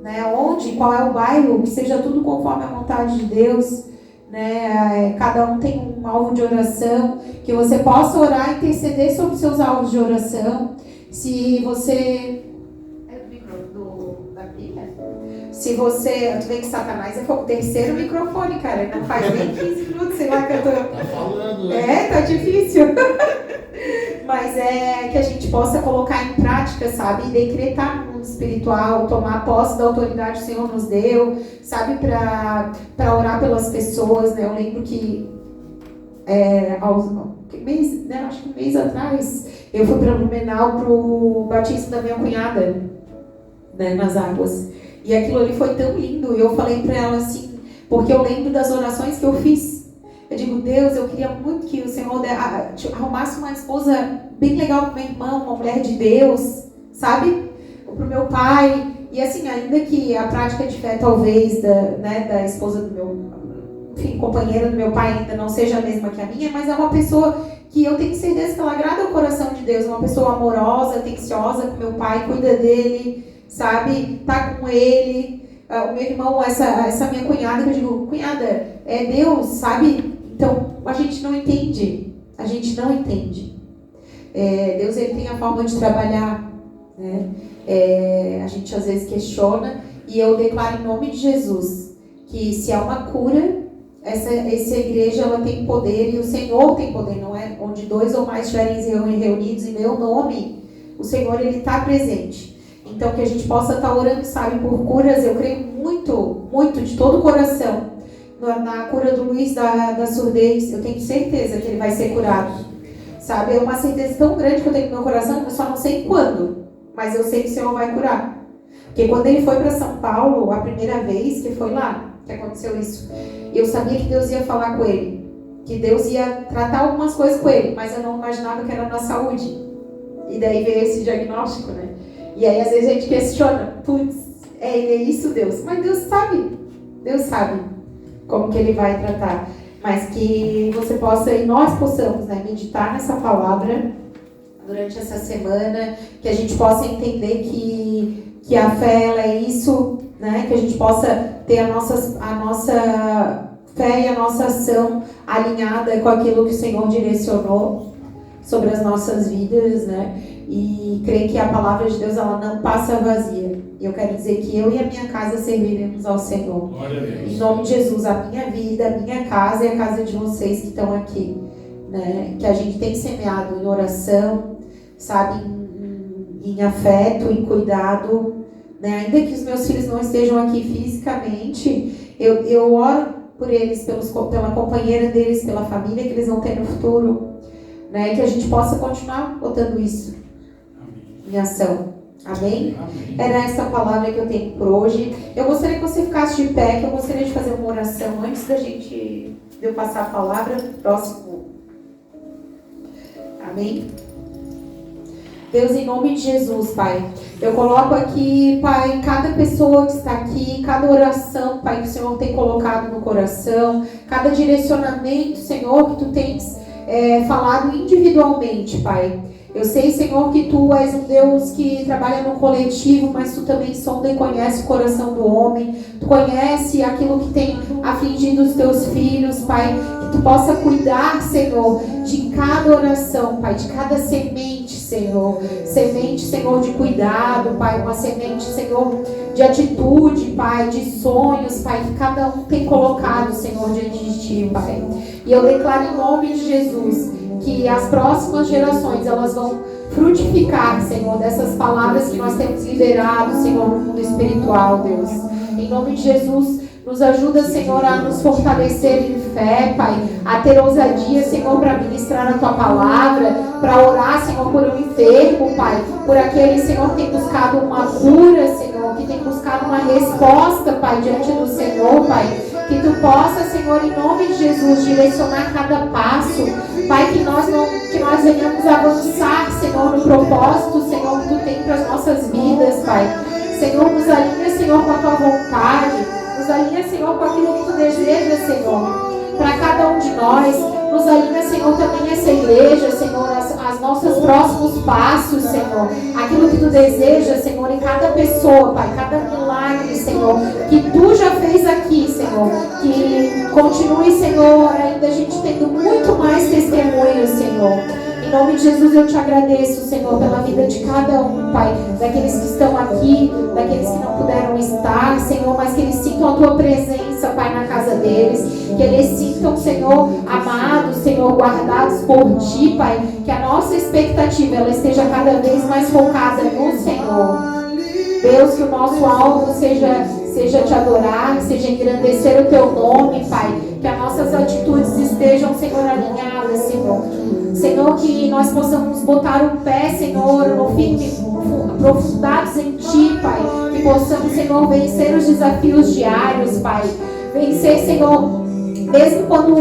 Né? Onde? Qual é o bairro? Que seja tudo conforme a vontade de Deus. Né? Cada um tem um alvo de oração. Que você possa orar e interceder sobre os seus alvos de oração. Se você... Se você... Tu vê que Satanás é o terceiro microfone, cara. Ele não faz nem 15 minutos, sei lá, que eu tô... Tá falando, né? Tá difícil. Mas que a gente possa colocar em prática, sabe? E decretar no mundo espiritual, tomar posse da autoridade que o Senhor nos deu, sabe? Pra orar pelas pessoas, né? Eu lembro que... acho que um mês atrás, eu fui para Blumenau pro batismo da minha cunhada, né? Nas águas. E aquilo ali foi tão lindo. E eu falei para ela assim, porque eu lembro das orações que eu fiz. Eu digo, Deus, eu queria muito que o Senhor arrumasse uma esposa bem legal para meu irmão, uma mulher de Deus, sabe? Para o meu pai. E assim, ainda que a prática de fé, talvez, da esposa do meu, enfim, companheira do meu pai ainda não seja a mesma que a minha, mas é uma pessoa que eu tenho certeza que ela agrada o coração de Deus, uma pessoa amorosa, atenciosa com meu pai, cuida dele, sabe? Tá com ele. O meu irmão, essa minha cunhada, que eu digo, cunhada, é Deus, sabe? Então, a gente não entende. A gente não entende. Deus, ele tem a forma de trabalhar, né? A gente às vezes questiona, e eu declaro em nome de Jesus que se há uma cura, essa igreja ela tem poder, e o Senhor tem poder, não é? Onde 2 ou mais estiverem reunidos em meu nome, o Senhor ele está presente. Então que a gente possa estar orando, sabe, por curas. Eu creio muito, muito de todo o coração na cura do Luiz da surdez. Eu tenho certeza que ele vai ser curado, sabe? É uma certeza tão grande que eu tenho no meu coração, eu só não sei quando, mas eu sei que o Senhor vai curar. Porque quando ele foi para São Paulo, a primeira vez que foi lá, que aconteceu isso, eu sabia que Deus ia falar com ele, que Deus ia tratar algumas coisas com ele, mas eu não imaginava que era na saúde. E daí veio esse diagnóstico, né? E aí às vezes a gente questiona, putz, ele é isso, Deus? Mas Deus sabe como que ele vai tratar. Mas que você possa, e nós possamos, né, meditar nessa palavra durante essa semana, que a gente possa entender que a fé ela é isso, né? Que a gente possa ter a nossa fé e a nossa ação alinhada com aquilo que o Senhor direcionou sobre as nossas vidas, né? E creio que a palavra de Deus ela não passa vazia. E eu quero dizer que eu e a minha casa serviremos ao Senhor. Glória a Deus. Em nome de Jesus, a minha vida, a minha casa e a casa de vocês que estão aqui, né? Que a gente tem semeado em oração, sabe, em afeto, em cuidado, né? Ainda que os meus filhos não estejam aqui fisicamente, eu oro por eles, pela companheira deles, pela família que eles vão ter no futuro, né? Que a gente possa continuar botando isso em ação. Amém? Amém. Era essa palavra que eu tenho por hoje. Eu gostaria que você ficasse de pé, que eu gostaria de fazer uma oração antes de eu passar a palavra próximo. Amém? Deus, em nome de Jesus, Pai, eu coloco aqui, Pai, cada pessoa que está aqui, cada oração, Pai, que o Senhor tem colocado no coração, cada direcionamento, Senhor, que Tu tens falado individualmente, Pai. Eu sei, Senhor, que Tu és um Deus que trabalha no coletivo, mas Tu também sonda e conhece o coração do homem. Tu conhece aquilo que tem afligido os Teus filhos, Pai. Que Tu possa cuidar, Senhor, de cada oração, Pai, de cada semente, Senhor. Semente, Senhor, de cuidado, Pai. Uma semente, Senhor, de atitude, Pai, de sonhos, Pai, que cada um tem colocado, Senhor, diante de Ti, Pai. E eu declaro em nome de Jesus que as próximas gerações, elas vão frutificar, Senhor, dessas palavras que nós temos liberado, Senhor, no mundo espiritual, Deus. Em nome de Jesus, nos ajuda, Senhor, a nos fortalecer em fé, Pai, a ter ousadia, Senhor, para ministrar a Tua palavra, para orar, Senhor, por um enfermo, Pai, por aquele, Senhor, que tem buscado uma cura, Senhor, que tem buscado uma resposta, Pai, diante do Senhor, Pai. Que Tu possa, Senhor, em nome de Jesus, direcionar cada passo, Pai, que nós venhamos avançar, Senhor, no propósito, Senhor, que Tu tem para as nossas vidas, Pai. Senhor, nos alinha, Senhor, com a Tua vontade, nos alinha, Senhor, com aquilo que Tu desejas, Senhor, para cada um de nós. Nos alinha, Senhor, também essa igreja, Senhor, as nossos próximos passos, Senhor. Aquilo que Tu deseja, Senhor, em cada pessoa, Pai, cada milagre, Senhor, que Tu já fez aqui, Senhor. Que continue, Senhor, ainda a gente tendo muito mais testemunhos, Senhor. Em nome de Jesus, eu Te agradeço, Senhor, pela vida de cada um, Pai. Daqueles que estão aqui, daqueles que não puderam estar, Senhor, mas que eles sintam a Tua presença, Pai, na casa deles. Que eles sintam, Senhor, amados, Senhor, guardados por Ti, Pai. Que a nossa expectativa, ela esteja cada vez mais focada no Senhor. Deus, que o nosso alvo seja Te adorar, seja engrandecer o Teu nome, Pai. Que as nossas atitudes estejam, Senhor, alinhadas, Senhor. Senhor, que nós possamos botar o pé, Senhor, no firme, aprofundados em Ti, Pai. Que possamos, Senhor, vencer os desafios diários, Pai. Vencer, Senhor, mesmo quando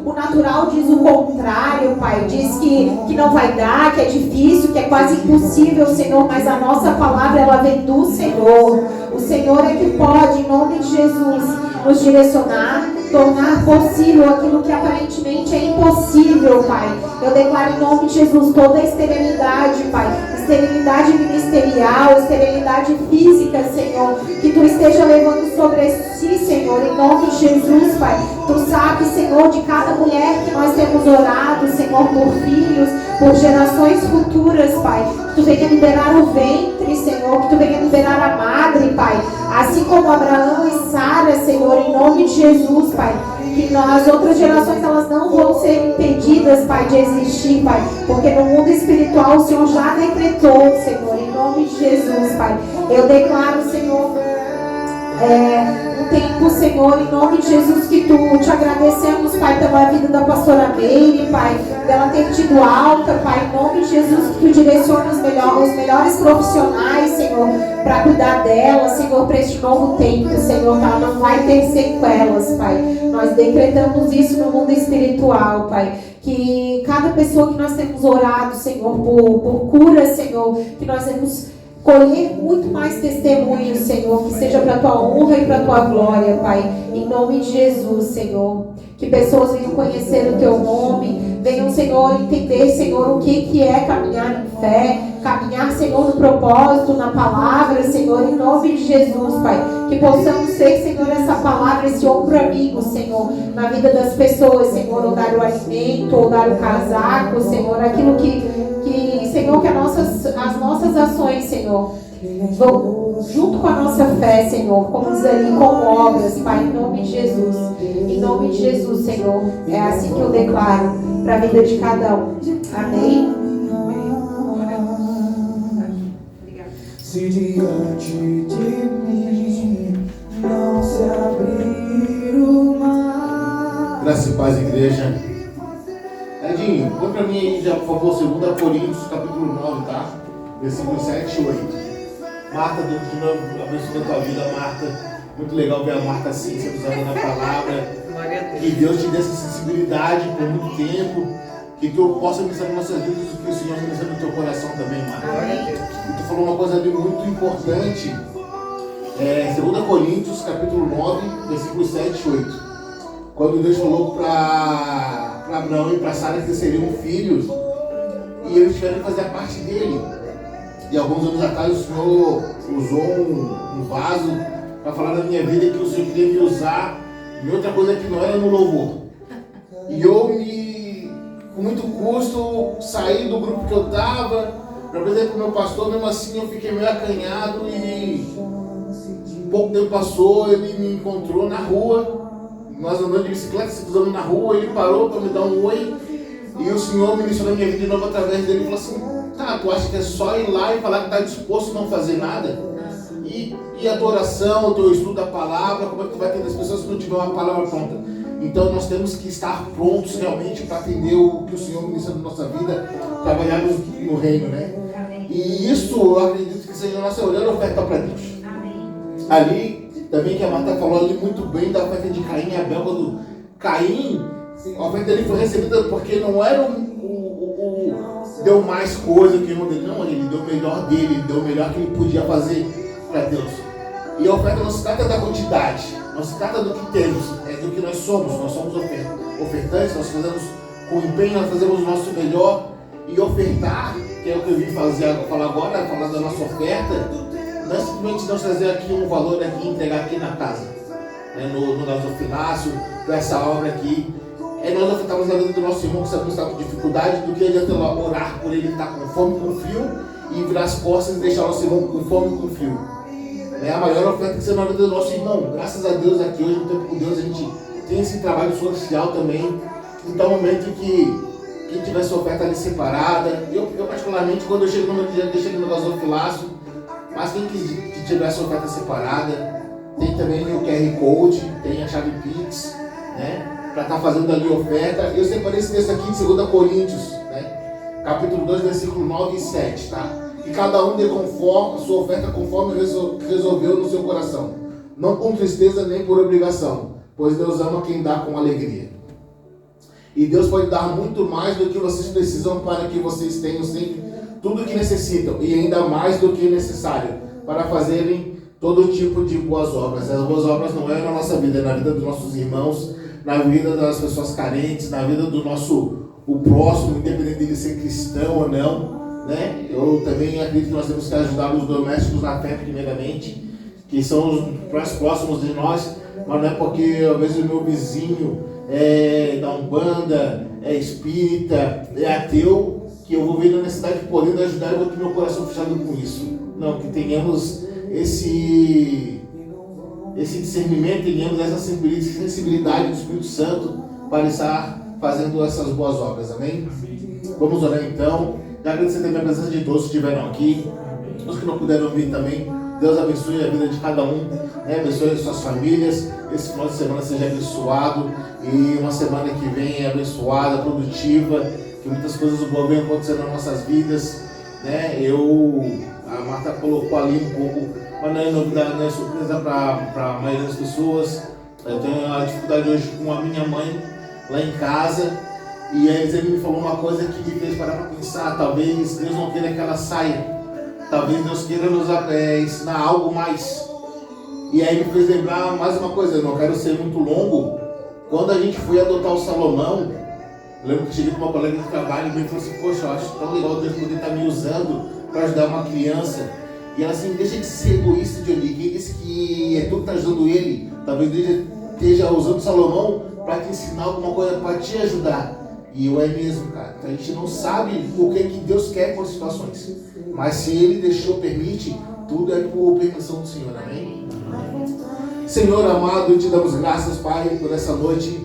o natural diz o contrário, Pai, diz que não vai dar, que é difícil, que é quase impossível, Senhor, mas a nossa palavra, ela vem do Senhor. O Senhor é que pode, em nome de Jesus, nos direcionar, tornar possível aquilo que aparentemente é impossível, Pai. Eu declaro em nome de Jesus toda a esterilidade, Pai, esterilidade ministerial, esterilidade física, Senhor, que Tu esteja levando sobre si, Senhor, em nome de Jesus, Pai. Tu sabes, Senhor, de cada mulher que nós temos orado, Senhor, por filhos, por gerações futuras, Pai. Que Tu venha liberar o ventre, Senhor, que Tu venha liberar a madre, Pai. Assim como Abraão e Sara, Senhor, em nome de Jesus, Pai. Que as outras gerações, elas não vão ser impedidas, Pai, de existir, Pai. Porque no mundo espiritual o Senhor já decretou, Senhor, em nome de Jesus, Pai. Eu declaro, Senhor, um tempo, Senhor, em nome de Jesus, que Tu te agradecemos, Pai, pela vida da pastora Meire, Pai, dela ter tido alta, Pai, em nome de Jesus, que Tu direciona os melhores profissionais, Senhor, para cuidar dela, Senhor, para este novo tempo, Senhor, que ela não vai ter sequelas, Pai. Nós decretamos isso no mundo espiritual, Pai. Que cada pessoa que nós temos orado, Senhor, por cura, Senhor, que nós temos colher muito mais testemunhos, Senhor, que seja para a Tua honra e para a Tua glória, Pai, em nome de Jesus, Senhor. Que pessoas venham conhecer o Teu nome, venham, Senhor, entender, Senhor, o que é caminhar em fé, caminhar, Senhor, no propósito, na palavra, Senhor, em nome de Jesus, Pai. Que possamos ser, Senhor, essa palavra, esse ombro amigo, Senhor, na vida das pessoas, Senhor, ou dar o alimento, ou dar o casaco, Senhor, aquilo que Senhor, que as nossas ações, Senhor, vão junto com a nossa fé, Senhor, como diz ali, com obras, Pai, em nome de Jesus. Em nome de Jesus, Senhor, é assim que eu declaro para a vida de cada um. Amém? Se diante de mim não se abrir o mar. Graça e paz, igreja. Edinho, põe pra mim aí já, por favor, 2 Coríntios, capítulo 9, tá? Versículos 7 e 8. Marta, Deus de novo abençoe a tua vida, Marta. Muito legal ver a Marta assim, se usando na palavra. Que Deus te dê essa sensibilidade por muito tempo. Que tu possa ministrar nas nossas vidas o que o Senhor ministra no teu coração também, Marta. E tu falou uma coisa ali muito importante. 2 Coríntios, capítulo 9, versículos 7 e 8. Quando Deus falou para Abraão e para Sara que seriam filhos, e eles tiveram que fazer a parte dele. E alguns anos atrás o Senhor usou um vaso para falar da minha vida, que o Senhor queria me usar em outra coisa que não era no louvor. E eu com muito custo, saí do grupo que eu estava, para apresentar para o meu pastor, mesmo assim eu fiquei meio acanhado e pouco tempo passou, ele me encontrou na rua. Nós andando de bicicleta, se cruzando na rua, ele parou para me dar um oi. E o Senhor ministrou na minha vida de novo através dele. Ele falou assim, tá, tu acha que é só ir lá e falar que está disposto a não fazer nada? E a tua oração, o teu estudo da palavra, como é que tu vai atender as pessoas se não tiver uma palavra pronta? Então nós temos que estar prontos realmente para atender o que o Senhor ministra na nossa vida, trabalhar no reino, né? E isso eu acredito que seja a nossa olhando oferta para Deus. Ali também que a Marta falou ali muito bem da oferta de Caim e Abel, quando Caim, a oferta dele foi recebida porque não era deu mais coisa que o irmão dele, não, ele deu o melhor dele, ele deu o melhor que ele podia fazer para Deus. E a oferta não se trata da quantidade, não se trata do que temos, é do que nós somos ofertantes, nós fazemos com empenho, nós fazemos o nosso melhor. E ofertar, que é o que eu vim falar agora, falar da nossa oferta, não é simplesmente nós trazer aqui um valor aqui e entregar aqui na casa, né, no gasofilácio, para essa obra aqui. Nós ofertamos a vida do nosso irmão que sabe que está com dificuldade, do que adianta orar por ele estar com fome, com frio, e virar as costas e deixar o nosso irmão com fome e com frio. A maior oferta que ser na vida do nosso irmão. Graças a Deus aqui hoje, no tempo com Deus, a gente tem esse trabalho social também. Então, no momento em que quem tiver essa oferta ali separada, eu particularmente, quando eu chego no meu dia, deixo ali no gasofilácio, mas quem tiver essa oferta separada, tem também o QR Code, tem a chave Pix, né? Para estar fazendo ali oferta. Eu separei esse texto aqui em 2 Coríntios, né? Capítulo 2, versículo 9 e 7, tá? que cada um dê conforme, a sua oferta conforme resolveu no seu coração, não com tristeza nem por obrigação, pois Deus ama quem dá com alegria. E Deus pode dar muito mais do que vocês precisam para que vocês tenham sempre tudo o que necessitam e ainda mais do que necessário para fazerem todo tipo de boas obras. As boas obras não é na nossa vida, é na vida dos nossos irmãos, na vida das pessoas carentes, na vida do o próximo, independente dele ser cristão ou não, né? Eu também acredito que nós temos que ajudar os domésticos na fé primeiramente, que são os mais próximos de nós, mas não é porque às vezes o meu vizinho é da Umbanda, é espírita, é ateu, que eu vou ver na necessidade de poder ajudar e vou ter meu coração fechado com isso. Não, que tenhamos esse discernimento, tenhamos essa sensibilidade do Espírito Santo para estar fazendo essas boas obras, amém? Vamos orar então. Já agradecer também a presença de todos que estiveram aqui, os que não puderam vir também. Deus abençoe a vida de cada um, né? Abençoe as suas famílias. Esse final de semana seja abençoado e uma semana que vem abençoada, produtiva, que muitas coisas boas venham acontecer nas nossas vidas, né? A Marta colocou ali um pouco, mas não é novidade, não é surpresa para a maioria das pessoas. Eu tenho a dificuldade hoje com a minha mãe lá em casa, e aí ele me falou uma coisa que me fez parar para pensar. Talvez Deus não queira que ela saia, talvez Deus queira nos ensinar algo mais. E aí me fez lembrar mais uma coisa, eu não quero ser muito longo. Quando a gente foi adotar o Salomão, eu lembro que cheguei com uma colega de trabalho e me falou assim: poxa, eu acho tão legal Deus poder estar me usando para ajudar uma criança. E ela assim: deixa de ser egoísta, Johnny. Quem disse que é tu que está ajudando ele? Talvez Deus esteja usando o Salomão para te ensinar alguma coisa, para te ajudar. E eu é mesmo, cara. Então a gente não sabe o que Deus quer com as situações. Mas se Ele deixou, permite, tudo é por permissão do Senhor, amém? Senhor amado, te damos graças, Pai, por essa noite.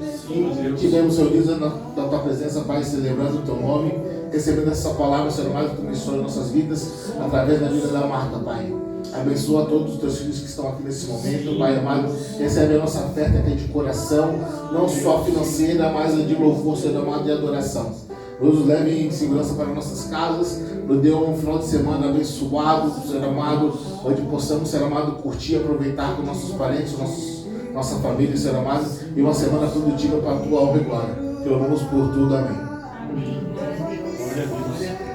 Tivemos reunidos na tua presença, Pai, celebrando o teu nome, recebendo essa palavra, Senhor amado, que tu abençoe nossas vidas, através da vida da Marta, Pai. Abençoa todos os teus filhos que estão aqui nesse momento, Pai amado. Recebe a nossa oferta aqui de coração, não só financeira, mas de louvor, Senhor amado, e adoração. Nos leve em segurança para nossas casas, nos dê um final de semana abençoado, Senhor amado, onde possamos, Senhor amado, curtir e aproveitar com nossos parentes, nossa família, Senhor amado, e uma semana produtiva para a tua honra e glória. Te louvamos por tudo, amém. Glória a Deus.